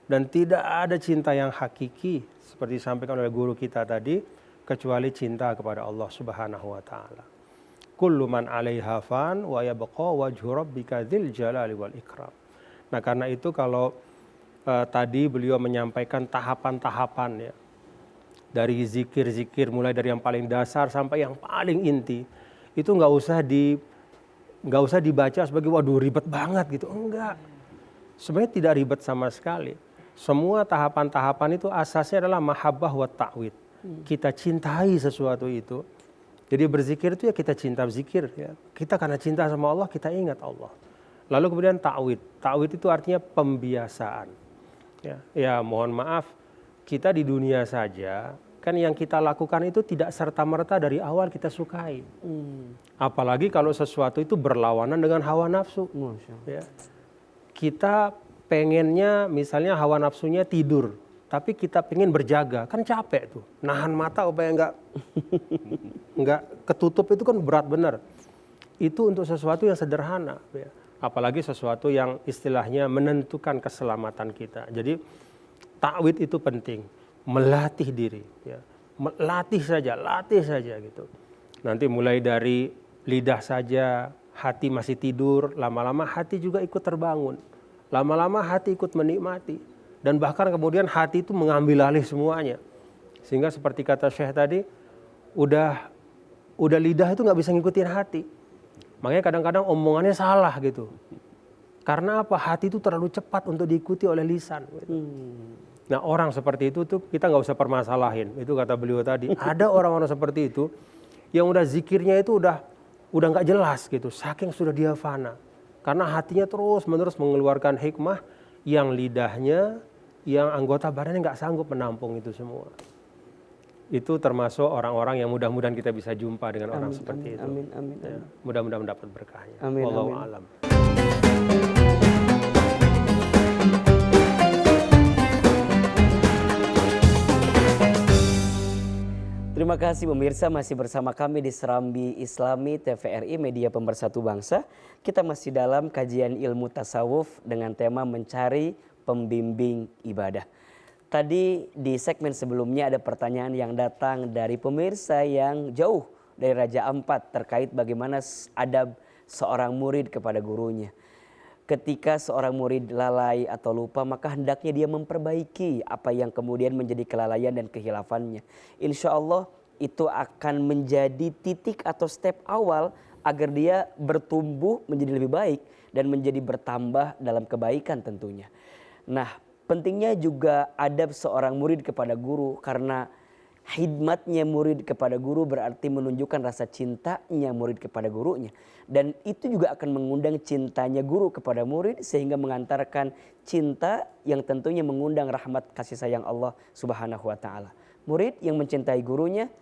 Dan tidak ada cinta yang hakiki seperti disampaikan oleh guru kita tadi kecuali cinta kepada Allah Subhanahu wa taala. Kullu man 'alaiha fan wa yabqa wajhu rabbika dzil jalali wal ikram. Nah, karena itu kalau tadi beliau menyampaikan tahapan-tahapan ya. Dari zikir-zikir mulai dari yang paling dasar sampai yang paling inti. Itu nggak usah dibaca sebagai waduh ribet banget gitu. Enggak. Sebenarnya tidak ribet sama sekali. Semua tahapan-tahapan itu asasnya adalah mahabbah wa ta'wid. Kita cintai sesuatu itu. Jadi berzikir itu ya kita cinta zikir ya. Kita karena cinta sama Allah kita ingat Allah. Lalu kemudian ta'wid. Ta'wid itu artinya pembiasaan. Ya mohon maaf, kita di dunia saja kan yang kita lakukan itu tidak serta-merta dari awal kita sukai. Apalagi kalau sesuatu itu berlawanan dengan hawa nafsu. Ya. Kita pengennya misalnya hawa nafsunya tidur, tapi kita pengen berjaga, kan capek tuh. Nahan mata supaya nggak ketutup itu kan berat benar. Itu untuk sesuatu yang sederhana. Ya. Apalagi sesuatu yang istilahnya menentukan keselamatan kita. Jadi ta'wid itu penting. Melatih diri, ya. latih saja gitu. Nanti mulai dari lidah saja, hati masih tidur, lama-lama hati juga ikut terbangun, lama-lama hati ikut menikmati, dan bahkan kemudian hati itu mengambil alih semuanya, sehingga seperti kata Syekh tadi, udah lidah itu nggak bisa ngikutin hati, makanya kadang-kadang omongannya salah gitu. Karena apa? Hati itu terlalu cepat untuk diikuti oleh lisan. Gitu. Nah orang seperti itu tuh kita nggak usah permasalahin. Itu kata beliau tadi. Ada orang-orang seperti itu yang udah zikirnya itu udah nggak jelas gitu. Saking sudah dia fana. Karena hatinya terus menerus mengeluarkan hikmah yang lidahnya, yang anggota badannya nggak sanggup menampung itu semua. Itu termasuk orang-orang yang mudah-mudahan kita bisa jumpa dengan orang seperti itu. Amin. Ya, mudah-mudahan mendapat berkahnya. Amin. Wallahu a'lam. Terima kasih pemirsa, masih bersama kami di Serambi Islami TVRI Media Pemersatu Bangsa. Kita masih dalam kajian ilmu tasawuf dengan tema mencari pembimbing ibadah. Tadi di segmen sebelumnya ada pertanyaan yang datang dari pemirsa yang jauh dari Raja Ampat terkait bagaimana adab seorang murid kepada gurunya. Ketika seorang murid lalai atau lupa, maka hendaknya dia memperbaiki apa yang kemudian menjadi kelalaian dan kehilafannya. Insya Allah itu akan menjadi titik atau step awal agar dia bertumbuh menjadi lebih baik dan menjadi bertambah dalam kebaikan tentunya. Nah, pentingnya juga adab seorang murid kepada guru, karena khidmatnya murid kepada guru berarti menunjukkan rasa cintanya murid kepada gurunya. Dan itu juga akan mengundang cintanya guru kepada murid, sehingga mengantarkan cinta yang tentunya mengundang rahmat kasih sayang Allah Subhanahu wa taala. Murid yang mencintai gurunya,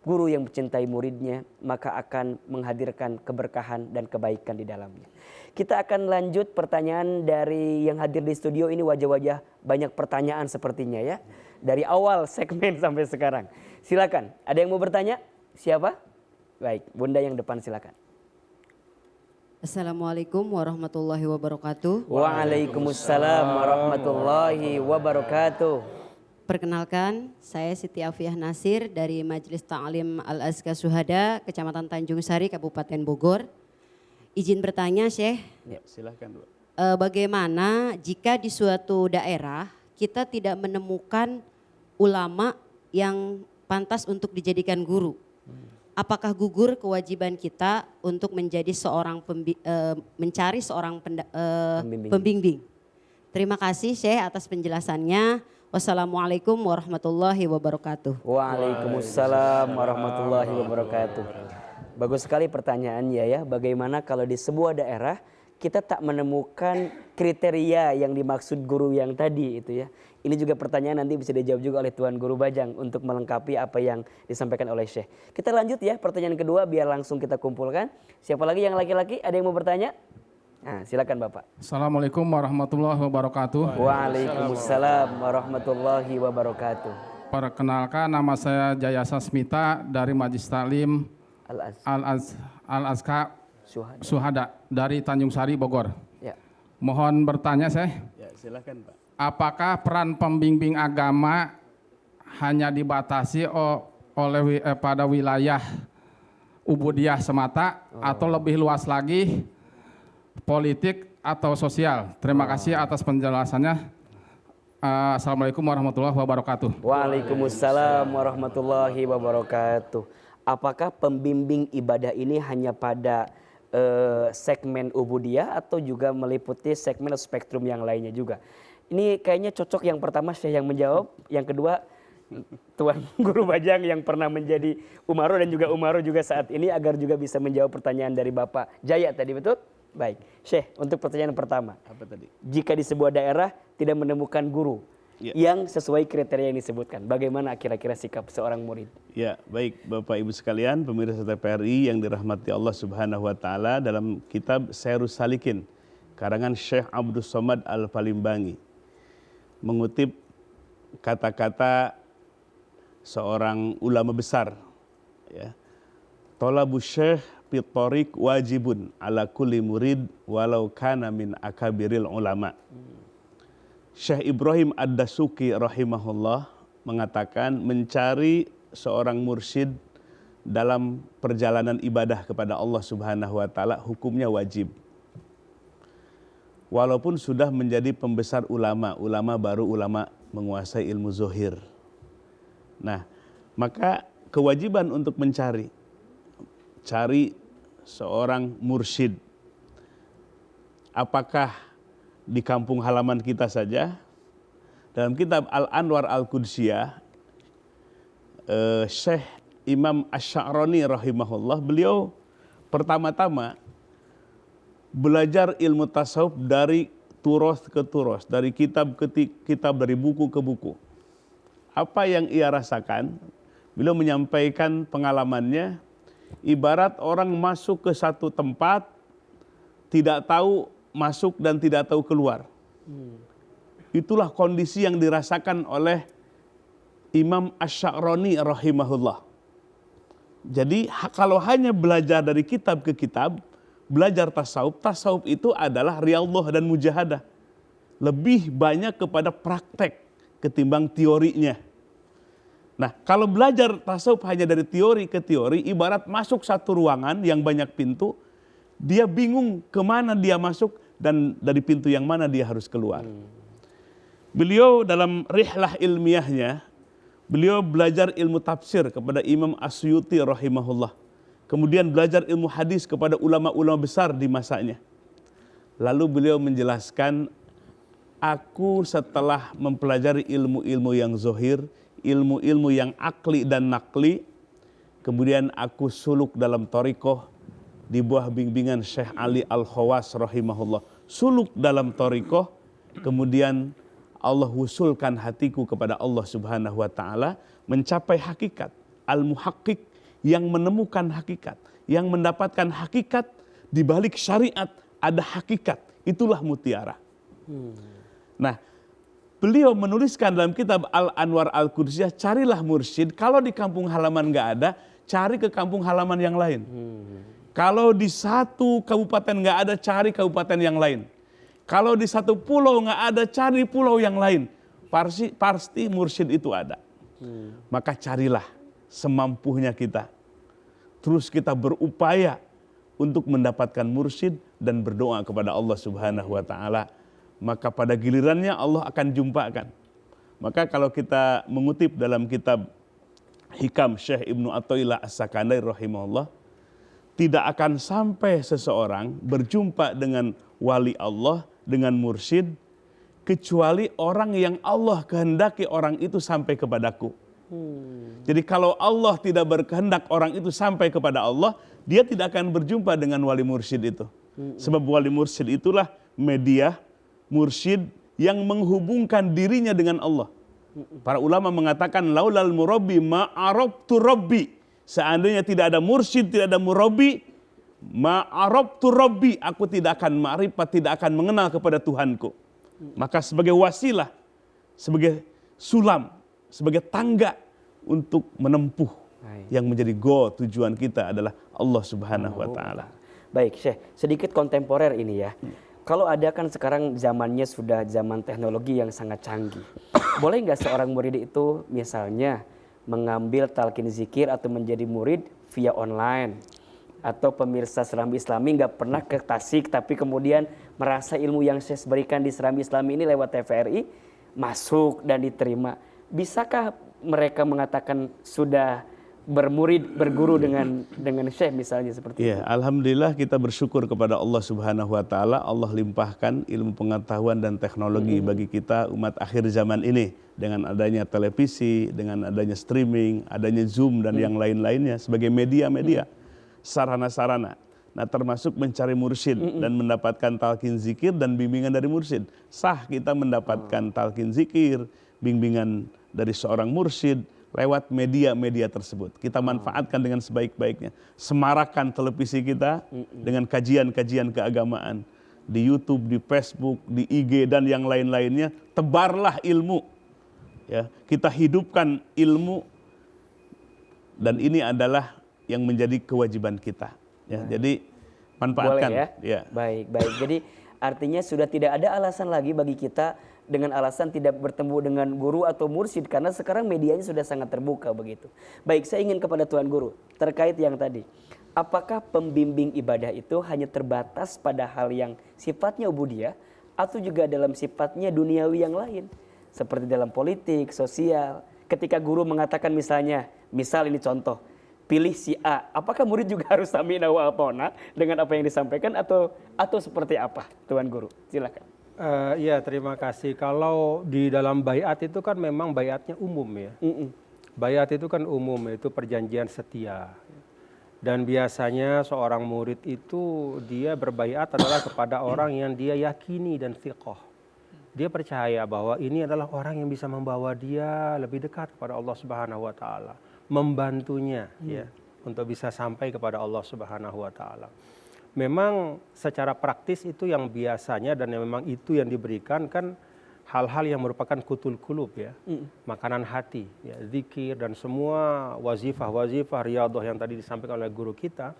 guru yang mencintai muridnya, maka akan menghadirkan keberkahan dan kebaikan di dalamnya. Kita akan lanjut pertanyaan dari yang hadir di studio ini, wajah-wajah banyak pertanyaan sepertinya ya. Dari awal segmen sampai sekarang. Silakan, ada yang mau bertanya? Siapa? Baik, Bunda yang depan silakan. Assalamualaikum warahmatullahi wabarakatuh. Waalaikumsalam warahmatullahi wabarakatuh. Perkenalkan, saya Siti Afiah Nasir dari Majelis Ta'lim Al-Azka Syuhada, Kecamatan Tanjung Sari, Kabupaten Bogor. Izin bertanya, Syekh. Ya, silahkan, Bu. Bagaimana jika di suatu daerah kita tidak menemukan ulama yang pantas untuk dijadikan guru? Apakah gugur kewajiban kita untuk menjadi seorang mencari seorang pembimbing? Terima kasih Syekh atas penjelasannya. Wassalamualaikum warahmatullahi wabarakatuh. Waalaikumsalam warahmatullahi wabarakatuh. Bagus sekali pertanyaannya ya. Bagaimana kalau di sebuah daerah kita tak menemukan kriteria yang dimaksud guru yang tadi itu ya. Ini juga pertanyaan nanti bisa dijawab juga oleh Tuan Guru Bajang untuk melengkapi apa yang disampaikan oleh Syekh. Kita lanjut ya, pertanyaan kedua biar langsung kita kumpulkan. Siapa lagi yang laki-laki? Ada yang mau bertanya? Nah, silakan Bapak. Assalamualaikum warahmatullahi wabarakatuh. Waalaikumsalam warahmatullahi wabarakatuh. Perkenalkan, nama saya Jayasa Smita dari Majelis Ta'lim Al-Azka Syuhada dari Tanjung Sari, Bogor. Ya. Mohon bertanya saya. Ya, silakan, Pak. Apakah peran pembimbing agama hanya dibatasi pada wilayah ubudiyah semata atau lebih luas lagi politik atau sosial? Terima kasih atas penjelasannya. Assalamualaikum warahmatullahi wabarakatuh. Waalaikumsalam warahmatullahi wabarakatuh. Apakah pembimbing ibadah ini hanya pada segmen ubudiyah atau juga meliputi segmen spektrum yang lainnya juga? Ini kayaknya cocok yang pertama saya yang menjawab, yang kedua Tuan Guru Bajang yang pernah menjadi Umaro dan juga Umaro juga saat ini agar juga bisa menjawab pertanyaan dari Bapak Jaya tadi, betul? Baik, Syekh, untuk pertanyaan pertama. Apa tadi? Jika di sebuah daerah tidak menemukan guru yang sesuai kriteria yang disebutkan, bagaimana kira-kira sikap seorang murid? Ya, baik Bapak Ibu sekalian, pemirsa TVRI yang dirahmati Allah Subhanahu wa taala, dalam kitab Syairus Salikin karangan Syekh Abdus Somad Al-Palimbangi mengutip kata-kata seorang ulama besar ya. Thalabus syekh fit thariq wajibun ala kulli murid walau kana min akabiril ulama. Syekh Ibrahim Ad-Dasuki rahimahullah mengatakan mencari seorang mursyid dalam perjalanan ibadah kepada Allah Subhanahu wa taala hukumnya wajib. Walaupun sudah menjadi pembesar ulama baru ulama menguasai ilmu zuhir. Nah, maka kewajiban untuk cari seorang mursyid. Apakah di kampung halaman kita saja? Dalam kitab Al-Anwar Al-Qudsiyah, Syekh Imam Asy-Sya'rani rahimahullah, beliau pertama-tama belajar ilmu tasawuf dari turos ke turos, dari kitab ke kitab, dari buku ke buku. Apa yang ia rasakan? Beliau menyampaikan pengalamannya, ibarat orang masuk ke satu tempat, tidak tahu masuk dan tidak tahu keluar. Itulah kondisi yang dirasakan oleh Imam Asy-Sya'rani rahimahullah. Jadi kalau hanya belajar dari kitab ke kitab, belajar tasawuf itu adalah riyadhah dan mujahadah. Lebih banyak kepada praktek. ketimbang teorinya. Nah, kalau belajar tasawuf hanya dari teori ke teori, ibarat masuk satu ruangan yang banyak pintu, dia bingung kemana dia masuk dan dari pintu yang mana dia harus keluar. Beliau dalam rihlah ilmiahnya, beliau belajar ilmu tafsir kepada Imam Asyuti rahimahullah. Kemudian belajar ilmu hadis kepada ulama-ulama besar di masanya. Lalu beliau menjelaskan, aku setelah mempelajari ilmu-ilmu yang zohir, ilmu-ilmu yang akli dan nakli, kemudian aku suluk dalam thariqah di bawah bimbingan Syekh Ali Al-Khawas rahimahullah. Suluk dalam thariqah, kemudian Allah usulkan hatiku kepada Allah Subhanahu wa taala, mencapai hakikat, al-muhaqqiq, yang menemukan hakikat, yang mendapatkan hakikat di balik syariat ada hakikat. Itulah mutiara. Nah, beliau menuliskan dalam kitab Al-Anwar Al-Qudsiyah, carilah mursyid, kalau di kampung halaman nggak ada, cari ke kampung halaman yang lain. Kalau di satu kabupaten nggak ada, cari kabupaten yang lain. Kalau di satu pulau nggak ada, cari pulau yang lain. Pasti mursyid itu ada. Maka carilah semampunya kita. Terus kita berupaya untuk mendapatkan mursyid dan berdoa kepada Allah Subhanahu wa taala. Maka pada gilirannya Allah akan jumpakan. Maka kalau kita mengutip dalam kitab Hikam Syekh Ibnu Athaillah As-Sakandari rahimahullah, tidak akan sampai seseorang berjumpa dengan wali Allah, dengan mursyid, kecuali orang yang Allah kehendaki orang itu sampai kepadaku. Jadi kalau Allah tidak berkehendak orang itu sampai kepada Allah, dia tidak akan berjumpa dengan wali mursyid itu. Sebab wali mursyid itulah media mursyid yang menghubungkan dirinya dengan Allah. Para ulama mengatakan laulal murabbi ma'arabtu rabbi. Seandainya tidak ada mursyid, tidak ada murabbi, ma'arabtu rabbi, aku tidak akan ma'rifat, tidak akan mengenal kepada Tuhanku. Maka sebagai wasilah, sebagai sulam, sebagai tangga untuk menempuh yang menjadi tujuan kita adalah Allah Subhanahu wa taala. Baik, Syekh, sedikit kontemporer ini ya. Kalau ada kan sekarang zamannya sudah zaman teknologi yang sangat canggih. Boleh nggak seorang murid itu misalnya mengambil talqin zikir atau menjadi murid via online? Atau pemirsa Serambi Islami nggak pernah ke Tasik tapi kemudian merasa ilmu yang Syekh berikan di Serambi Islami ini lewat TVRI masuk dan diterima. Bisakah mereka mengatakan sudah bermurid, berguru dengan Syekh misalnya seperti itu? Alhamdulillah kita bersyukur kepada Allah Subhanahu wa taala. Allah limpahkan ilmu pengetahuan dan teknologi bagi kita umat akhir zaman ini dengan adanya televisi, dengan adanya streaming, adanya Zoom dan yang lain-lainnya sebagai media-media, sarana-sarana. Nah, termasuk mencari mursyid dan mendapatkan talqin zikir dan bimbingan dari mursyid. Sah kita mendapatkan talqin zikir, bimbingan dari seorang mursyid lewat media-media tersebut. Kita manfaatkan dengan sebaik-baiknya. Semarakan televisi kita dengan kajian-kajian keagamaan. Di YouTube, di Facebook, di IG dan yang lain-lainnya. Tebarlah ilmu. Ya, kita hidupkan ilmu. Dan ini adalah yang menjadi kewajiban kita. Ya, jadi manfaatkan. Boleh ya? Baik. Jadi artinya sudah tidak ada alasan lagi bagi kita dengan alasan tidak bertemu dengan guru atau mursyid karena sekarang medianya sudah sangat terbuka begitu. Baik, saya ingin kepada Tuan Guru terkait yang tadi. Apakah pembimbing ibadah itu hanya terbatas pada hal yang sifatnya ubudiyah atau juga dalam sifatnya duniawi yang lain? Seperti dalam politik, sosial. Ketika guru mengatakan misal ini contoh, pilih si A, apakah murid juga harus sami'na wa ata'na dengan apa yang disampaikan atau seperti apa, Tuan Guru? Silakan. Ya, terima kasih. Kalau di dalam baiat itu kan memang baiatnya umum ya. Baiat itu kan umum, itu perjanjian setia. Dan biasanya seorang murid itu dia berbaiat adalah kepada orang yang dia yakini dan thiqah. Dia percaya bahwa ini adalah orang yang bisa membawa dia lebih dekat kepada Allah Subhanahu wa taala, membantunya ya untuk bisa sampai kepada Allah Subhanahu wa taala. Memang secara praktis itu yang biasanya dan memang itu yang diberikan kan hal-hal yang merupakan kutul kulub ya, makanan hati, ya, zikir dan semua wazifah riyadhah yang tadi disampaikan oleh guru kita.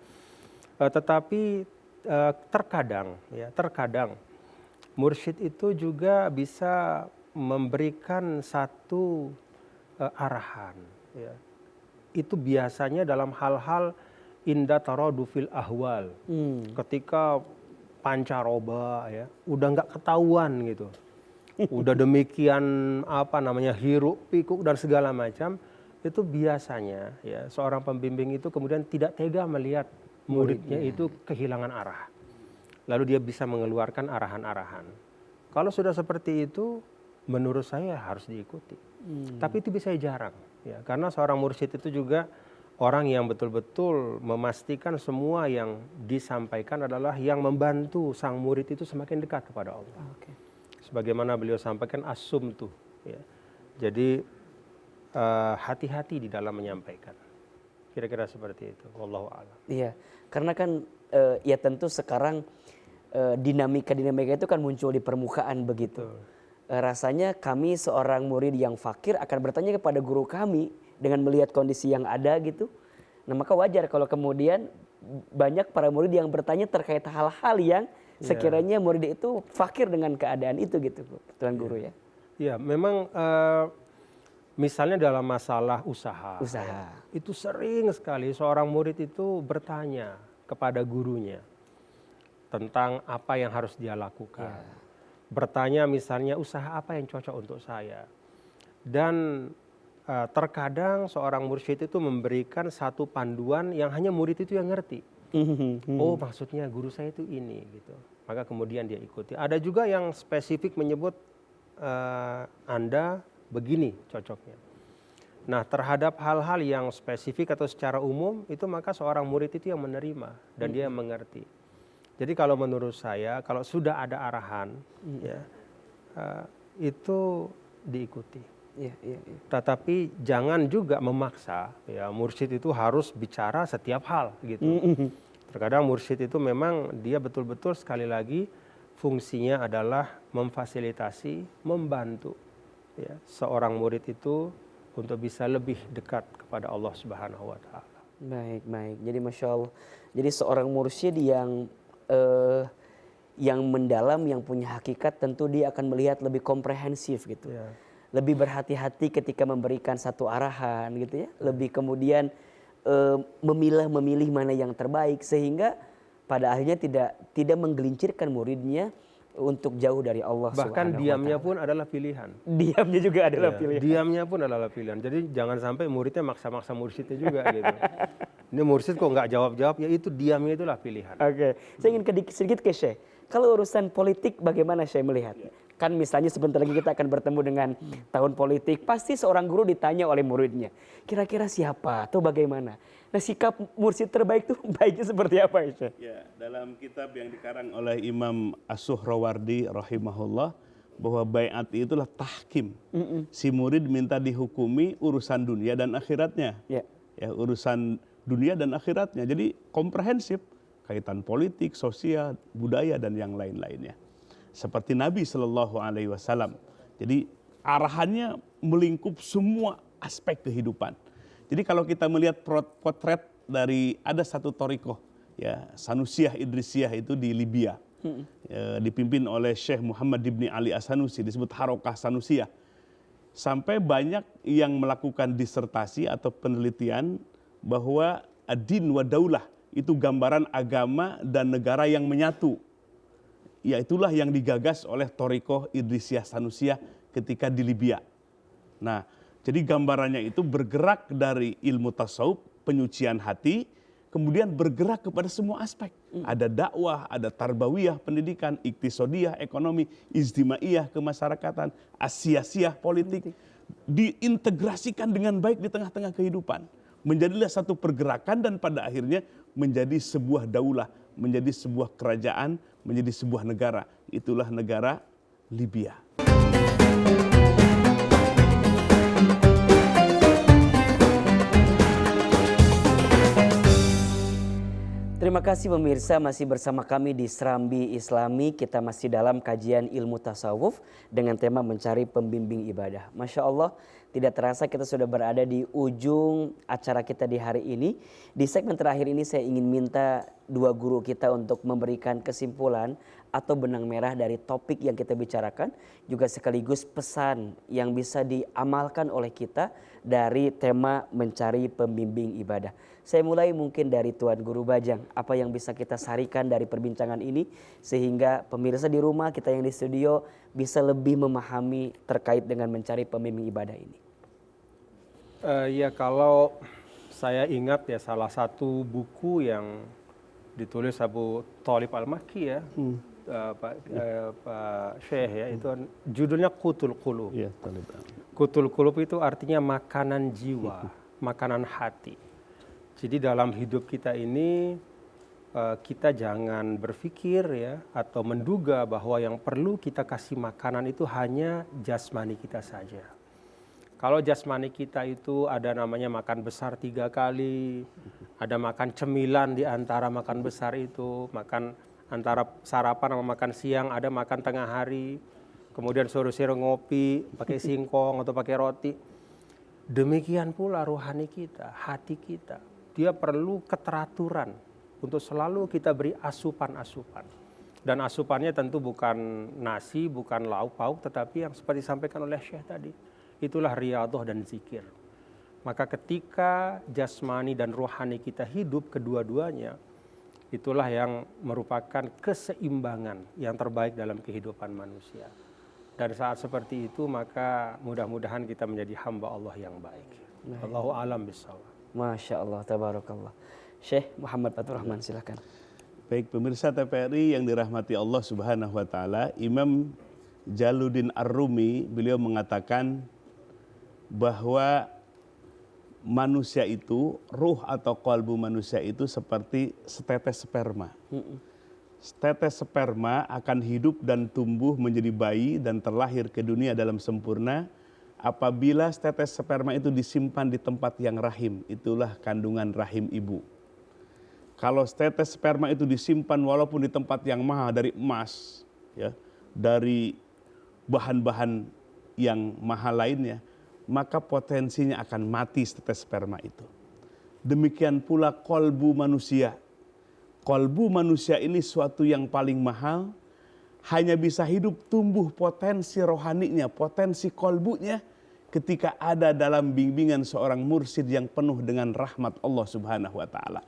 Tetapi terkadang mursyid itu juga bisa memberikan satu arahan, ya, itu biasanya dalam hal-hal inda taradufil ahwal, ketika pancaroba, ya, udah nggak ketahuan gitu, udah demikian hiruk pikuk dan segala macam, itu biasanya ya seorang pembimbing itu kemudian tidak tega melihat muridnya itu kehilangan arah, lalu dia bisa mengeluarkan arahan-arahan. Kalau sudah seperti itu, menurut saya harus diikuti. Tapi itu bisa jarang, ya, karena seorang mursyid itu juga orang yang betul-betul memastikan semua yang disampaikan adalah yang membantu sang murid itu semakin dekat kepada Allah. Sebagaimana beliau sampaikan as-sumtu, ya. Jadi hati-hati di dalam menyampaikan. Kira-kira seperti itu. Wallahu a'lam. Iya, karena kan ya tentu sekarang dinamika-dinamika itu kan muncul di permukaan begitu. Rasanya kami seorang murid yang fakir akan bertanya kepada guru kami dengan melihat kondisi yang ada gitu. Nah, maka wajar kalau kemudian banyak para murid yang bertanya terkait hal-hal yang sekiranya murid itu fakir dengan keadaan itu gitu, Tuan Guru ya. Ya, memang misalnya dalam masalah usaha. Itu sering sekali seorang murid itu bertanya kepada gurunya tentang apa yang harus dia lakukan. Bertanya misalnya usaha apa yang cocok untuk saya. Dan terkadang seorang mursyid itu memberikan satu panduan yang hanya murid itu yang ngerti. Oh, maksudnya guru saya itu ini gitu. Maka kemudian dia ikuti. Ada juga yang spesifik menyebut Anda begini cocoknya. Nah, terhadap hal-hal yang spesifik atau secara umum itu maka seorang murid itu yang menerima dan dia mengerti. Jadi kalau menurut saya kalau sudah ada arahan ya itu diikuti. Tetapi jangan juga memaksa, ya, mursyid itu harus bicara setiap hal gitu. Terkadang mursyid itu memang dia betul-betul sekali lagi fungsinya adalah memfasilitasi, membantu, ya, seorang murid itu untuk bisa lebih dekat kepada Allah Subhanahu wa taala. Baik. Jadi Masya Allah. Jadi seorang mursyid yang mendalam, yang punya hakikat, tentu dia akan melihat lebih komprehensif gitu. Lebih berhati-hati ketika memberikan satu arahan gitu ya. Lebih kemudian memilih mana yang terbaik sehingga pada akhirnya tidak menggelincirkan muridnya untuk jauh dari Allah. Bahkan diamnya pun adalah pilihan. Diamnya juga adalah pilihan. Diamnya pun adalah pilihan. Jadi jangan sampai muridnya maksa-maksa mursyidnya juga gitu. Ini mursyid kok nggak jawab-jawab, ya itu diamnya itulah pilihan. Oke. Saya ingin sedikit ke Syekh. Kalau urusan politik bagaimana Syekh melihat? Kan misalnya sebentar lagi kita akan bertemu dengan tahun politik, pasti seorang guru ditanya oleh muridnya, kira-kira siapa atau bagaimana? Nah, sikap mursyid terbaik itu baiknya seperti apa Syekh? Ya, dalam kitab yang dikarang oleh Imam As-Suhrawardi rahimahullah, bahwa baiat itulah tahkim. Si murid minta dihukumi urusan dunia dan akhiratnya. Ya, urusan dunia dan akhiratnya. Jadi komprehensif, kaitan politik, sosial, budaya dan yang lain-lainnya. Seperti Nabi SAW. Jadi arahannya melingkup semua aspek kehidupan. Jadi kalau kita melihat potret dari ada satu thariqah, ya, Sanusiyah Idrisiyah itu di Libya, dipimpin oleh Syekh Muhammad ibn Ali As-Sanusi, disebut Harokah Sanusiyah. Sampai banyak yang melakukan disertasi atau penelitian bahwa ad-din wa daulah itu gambaran agama dan negara yang menyatu. Ya, itulah yang digagas oleh thariqah Idrisiyah Sanusiyah ketika di Libya. Nah, jadi gambarannya itu bergerak dari ilmu tasawuf, penyucian hati, kemudian bergerak kepada semua aspek. Ada dakwah, ada tarbawiyah, pendidikan, iktisodiyah, ekonomi, ijtimaiyah, kemasyarakatan, asiyasiyah, politik. Diintegrasikan dengan baik di tengah-tengah kehidupan. Menjadilah satu pergerakan dan pada akhirnya menjadi sebuah daulah, menjadi sebuah kerajaan, menjadi sebuah negara. Itulah negara Libya. Terima kasih pemirsa, masih bersama kami di Serambi Islami. Kita masih dalam kajian ilmu tasawuf dengan tema mencari pembimbing ibadah. Masya Allah, tidak terasa kita sudah berada di ujung acara kita di hari ini. Di segmen terakhir ini saya ingin minta dua guru kita untuk memberikan kesimpulan atau benang merah dari topik yang kita bicarakan, juga sekaligus pesan yang bisa diamalkan oleh kita dari tema mencari pembimbing ibadah. Saya mulai mungkin dari Tuan Guru Bajang, apa yang bisa kita sarikan dari perbincangan ini sehingga pemirsa di rumah, kita yang di studio bisa lebih memahami terkait dengan mencari pembimbing ibadah ini. Ya kalau saya ingat ya salah satu buku yang ditulis Abu Thalib Al-Makki ya, Pak Syekh ya, itu judulnya Qutul Qulub. Iya, Talib. Qutul Qulub itu artinya makanan jiwa, makanan hati. Jadi dalam hidup kita ini kita jangan berpikir ya atau menduga bahwa yang perlu kita kasih makanan itu hanya jasmani kita saja. Kalau jasmani kita itu ada namanya makan besar 3 kali, ada makan cemilan di antara makan besar itu, makan antara sarapan sama makan siang, ada makan tengah hari, kemudian sore-sore ngopi pakai singkong atau pakai roti. Demikian pula rohani kita, hati kita. Dia perlu keteraturan untuk selalu kita beri asupan-asupan. Dan asupannya tentu bukan nasi, bukan lauk pauk, tetapi yang seperti disampaikan oleh Syekh tadi. Itulah riyadhah dan zikir. Maka ketika jasmani dan rohani kita hidup kedua-duanya, itulah yang merupakan keseimbangan yang terbaik dalam kehidupan manusia. Dan saat seperti itu maka mudah-mudahan kita menjadi hamba Allah yang baik. Allahu a'lam bishawab. Masya Allah, tabarakallah. Syekh Muhammad Fatur Rahman, silakan. Baik pemirsa TVRI yang dirahmati Allah Subhanahu wa taala, Imam Jaluddin Ar-Rumi beliau mengatakan bahwa manusia itu, ruh atau qalbu manusia itu seperti setetes sperma. Setetes sperma akan hidup dan tumbuh menjadi bayi dan terlahir ke dunia dalam sempurna apabila setetes sperma itu disimpan di tempat yang rahim. Itulah kandungan rahim ibu. Kalau setetes sperma itu disimpan walaupun di tempat yang mahal dari emas, ya, dari bahan-bahan yang mahal lainnya, maka potensinya akan mati setetes sperma itu. Demikian pula kolbu manusia. Kolbu manusia ini suatu yang paling mahal, hanya bisa hidup tumbuh potensi rohaninya, potensi kolbunya ketika ada dalam bimbingan seorang mursyid yang penuh dengan rahmat Allah Subhanahu wa taala.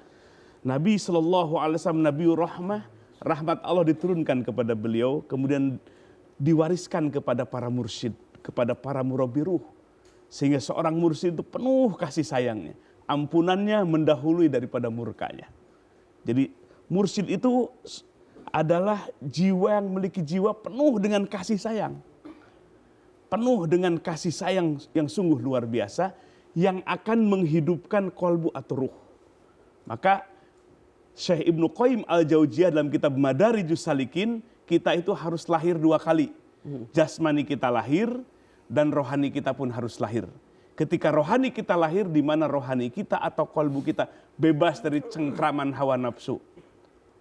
Nabi SAW, Nabiur Rahmah, rahmat Allah diturunkan kepada beliau, kemudian diwariskan kepada para mursyid, kepada para murabbi ruh. Sehingga seorang mursyid itu penuh kasih sayangnya. Ampunannya mendahului daripada murkanya. Jadi mursyid itu adalah jiwa yang memiliki jiwa penuh dengan kasih sayang. Penuh dengan kasih sayang yang sungguh luar biasa. Yang akan menghidupkan kolbu atau ruh. Maka Syekh Ibnu Qayyim Al-Jauziyah dalam kitab Madarijus Salikin, kita itu harus lahir 2 kali. Jasmani kita lahir, dan rohani kita pun harus lahir. Ketika rohani kita lahir, di mana rohani kita atau kolbu kita bebas dari cengkraman hawa nafsu.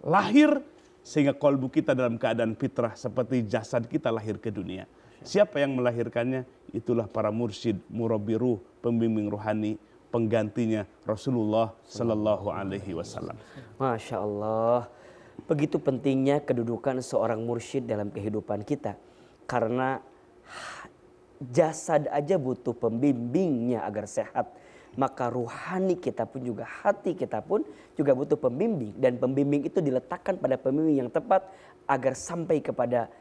Lahir sehingga kolbu kita dalam keadaan fitrah seperti jasad kita lahir ke dunia. Siapa yang melahirkannya? Itulah para mursyid, murabbi ruh, pembimbing rohani, penggantinya Rasulullah Sallallahu Alaihi Wasallam. Masya Allah. Begitu pentingnya kedudukan seorang mursyid dalam kehidupan kita. Karena jasad aja butuh pembimbingnya agar sehat, maka ruhani kita pun juga, hati kita pun juga butuh pembimbing. Dan pembimbing itu diletakkan pada pembimbing yang tepat agar sampai kepada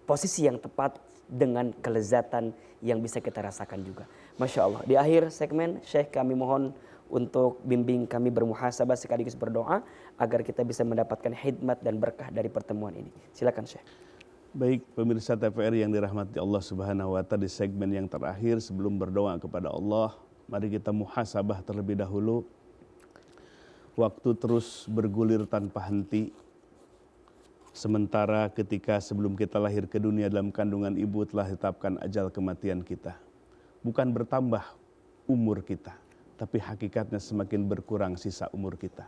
posisi yang tepat dengan kelezatan yang bisa kita rasakan juga. Masya Allah. Di akhir segmen, Syekh kami mohon untuk bimbing kami bermuhasabah sekaligus berdoa agar kita bisa mendapatkan hikmat dan berkah dari pertemuan ini. Silakan Syekh. Baik pemirsa TVRI yang dirahmati Allah Subhanahu wa taala, di segmen yang terakhir sebelum berdoa kepada Allah, mari kita muhasabah terlebih dahulu. Waktu terus bergulir tanpa henti. Sementara ketika sebelum kita lahir ke dunia dalam kandungan ibu telah ditetapkan ajal kematian kita. Bukan bertambah umur kita, tapi hakikatnya semakin berkurang sisa umur kita.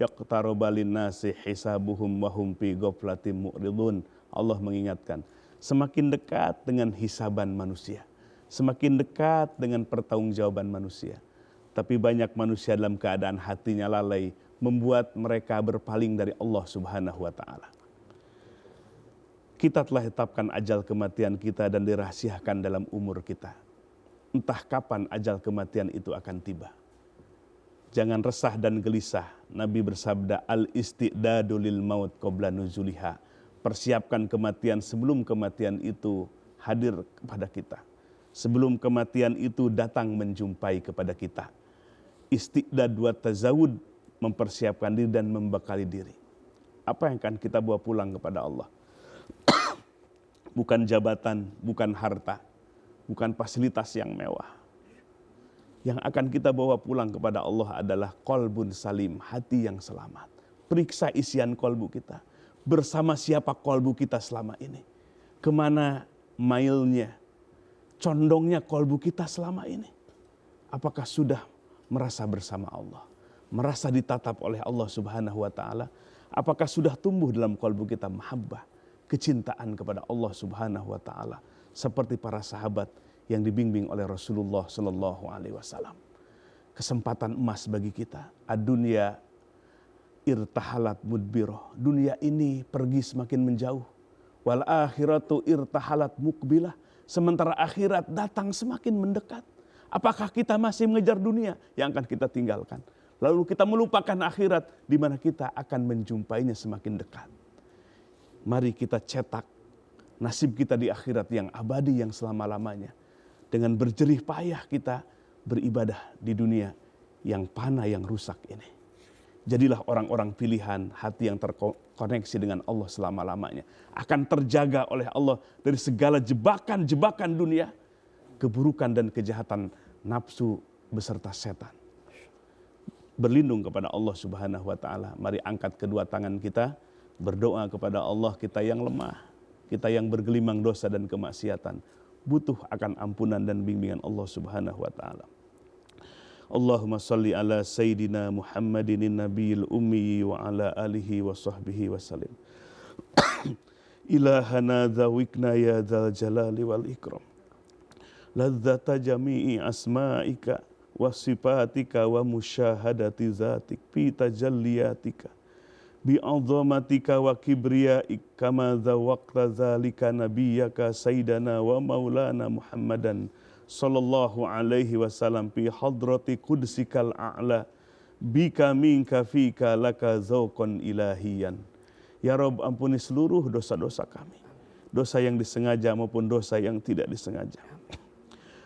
Yaqtaroba linnasi hisabuhum wa hum fi ghaflatin mu'ridun. Allah mengingatkan, semakin dekat dengan hisaban manusia, semakin dekat dengan pertanggungjawaban manusia. Tapi banyak manusia dalam keadaan hatinya lalai, membuat mereka berpaling dari Allah Subhanahu wa taala. Kita telah tetapkan ajal kematian kita dan dirahasiakan dalam umur kita. Entah kapan ajal kematian itu akan tiba. Jangan resah dan gelisah. Nabi bersabda, al-isti'dadu lil maut qabla nuzuliha. Persiapkan kematian sebelum kematian itu hadir kepada kita. Sebelum kematian itu datang menjumpai kepada kita. Isti'dad wa tazawud, mempersiapkan diri dan membekali diri. Apa yang akan kita bawa pulang kepada Allah? Bukan jabatan, bukan harta, bukan fasilitas yang mewah. Yang akan kita bawa pulang kepada Allah adalah qalbun salim, hati yang selamat. Periksa isian kolbu kita. Bersama siapa kolbu kita selama ini? Kemana mailnya, condongnya kolbu kita selama ini? Apakah sudah merasa bersama Allah? Merasa ditatap oleh Allah Subhanahu wa ta'ala? Apakah sudah tumbuh dalam kolbu kita mahabbah, kecintaan kepada Allah Subhanahu wa ta'ala, seperti para sahabat yang dibimbing oleh Rasulullah sallallahu alaihi wasallam. Kesempatan emas bagi kita. Ad-dunya irtahalat mudbiroh. Dunia ini pergi semakin menjauh. Wal akhiratu irtahalat mukbilah. Sementara akhirat datang semakin mendekat. Apakah kita masih mengejar dunia yang akan kita tinggalkan? Lalu kita melupakan akhirat di mana kita akan menjumpainya semakin dekat. Mari kita cetak nasib kita di akhirat yang abadi, yang selama-lamanya. Dengan berjerih payah kita beribadah di dunia yang fana, yang rusak ini. Jadilah orang-orang pilihan, hati yang terkoneksi dengan Allah selama-lamanya. Akan terjaga oleh Allah dari segala jebakan-jebakan dunia, keburukan dan kejahatan nafsu beserta setan. Berlindung kepada Allah Subhanahu wa ta'ala. Mari angkat kedua tangan kita, berdoa kepada Allah. Kita yang lemah, kita yang bergelimang dosa dan kemaksiatan, butuh akan ampunan dan bimbingan Allah Subhanahu wa ta'ala. Allahumma salli ala Sayyidina Muhammadin nabiyil ummi wa ala alihi wa sahbihi wa salim. Ilahana dhawikna ya dhal jalali wal ikram. Ladzata jami'i asma'ika wa sifatika wa musyahadati zatik fi tajalliyatika bi'azamatika wa kibriyaik kama zawaqta zalika nabiyyaka sayyidana wa maulana Muhammadan sallallahu alaihi wasallam fi hadrati qudsikal a'la bika minka fika laka zawqan ilahiyan. Ya Rabb, ampuni seluruh dosa-dosa kami, dosa yang disengaja maupun dosa yang tidak disengaja,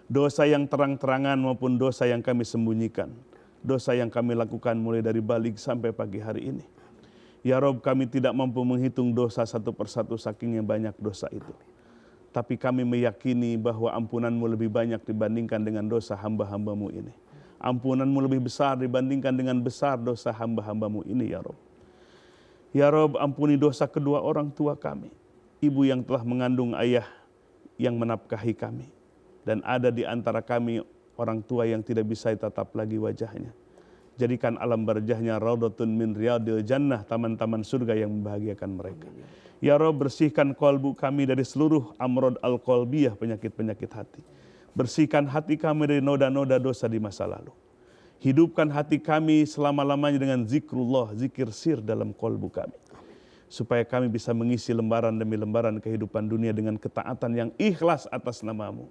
dosa yang terang-terangan maupun dosa yang kami sembunyikan, dosa yang kami lakukan mulai dari balik sampai pagi hari ini. Ya Rabb, kami tidak mampu menghitung dosa satu persatu saking yang banyak dosa itu. Tapi kami meyakini bahwa ampunan-Mu lebih banyak dibandingkan dengan dosa hamba-hamba-Mu ini. Ampunan-Mu lebih besar dibandingkan dengan besar dosa hamba-hamba-Mu ini, ya Rabb. Ya Rabb, ampuni dosa kedua orang tua kami. Ibu yang telah mengandung ayah yang menafkahi kami. Dan ada di antara kami orang tua yang tidak bisa tatap lagi wajahnya. Jadikan alam barjahnya raudhatun min riyadil jannah, taman-taman surga yang membahagiakan mereka. Ya Rabb, bersihkan kolbu kami dari seluruh amrod al-qalbiyah, penyakit-penyakit hati. Bersihkan hati kami dari noda-noda dosa di masa lalu. Hidupkan hati kami selama-lamanya dengan zikrullah, zikir sir dalam kolbu kami. Supaya kami bisa mengisi lembaran demi lembaran kehidupan dunia dengan ketaatan yang ikhlas atas nama-Mu.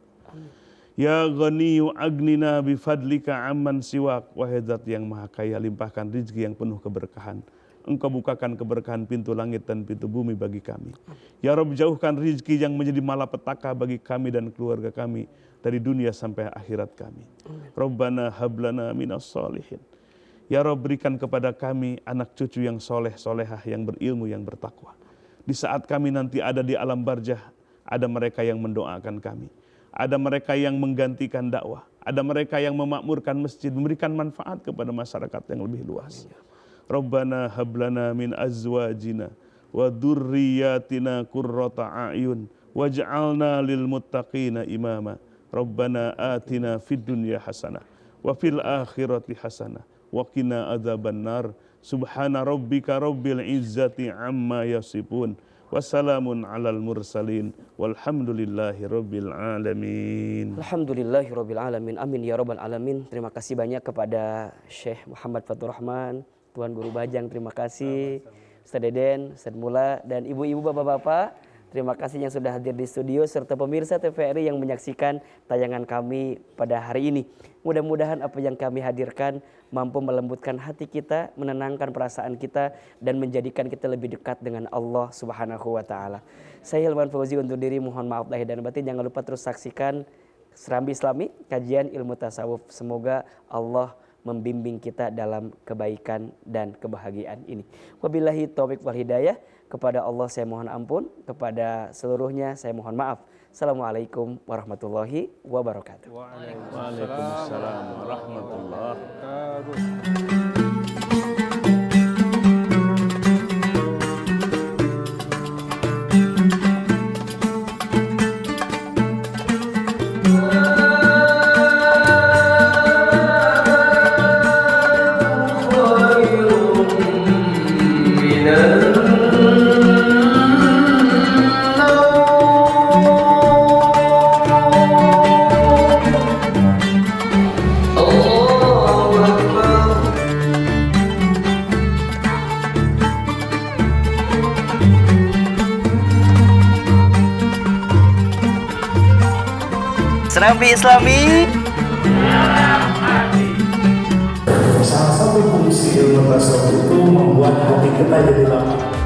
Ya Ghaniyu agnina bifadlika amman siwak. Wahai Zat yang maha kaya, limpahkan rizki yang penuh keberkahan. Engkau bukakan keberkahan pintu langit dan pintu bumi bagi kami. Ya Rabb, jauhkan rizki yang menjadi malapetaka bagi kami dan keluarga kami dari dunia sampai akhirat kami. Rabbana hablana minas solihin. Ya Rabb, berikan kepada kami anak cucu yang soleh, solehah, yang berilmu, yang bertakwa. Di saat kami nanti ada di alam barzah, ada mereka yang mendoakan kami. Ada mereka yang menggantikan dakwah. Ada mereka yang memakmurkan masjid, memberikan manfaat kepada masyarakat yang lebih luas. Rabbana hablana min azwajina wa dzurriyyatina qurrata a'yun waj'alna lil muttaqina imama. Rabbana atina fid dunya hasanah wa fil akhirati hasanah wa qina adzabannar. Subhana rabbika rabbil izzati amma yasifun. Wassalamun alal mursalin walhamdulillahi rabbil alamin. Alhamdulillahi rabbil alamin. Amin ya rabbal alamin. Terima kasih banyak kepada Syekh Muhammad Fatur Rahman, Tuan Guru Bajang, terima kasih. Ustaz Deden, Ustaz Mula, dan ibu-ibu, bapak-bapak, Terima kasih yang sudah hadir di studio serta pemirsa TVRI yang menyaksikan tayangan kami pada hari ini. Mudah-mudahan apa yang kami hadirkan mampu melembutkan hati kita, menenangkan perasaan kita, dan menjadikan kita lebih dekat dengan Allah Subhanahu wa Ta'ala. Saya Hilman Fauzi undur diri, mohon maaf lahir dan batin. Jangan lupa terus saksikan Serambi Islami, kajian ilmu tasawuf. Semoga Allah membimbing kita dalam kebaikan dan kebahagiaan ini. Wabillahi taufiq wal hidayah. Kepada Allah saya mohon ampun, kepada seluruhnya saya mohon maaf. Assalamualaikum warahmatullahi wabarakatuh. Waalaikumsalam warahmatullahi wabarakatuh. Serambi Islami. Salah satu fungsi ilmu tasawuf itu membuat hati kita jadi lapang.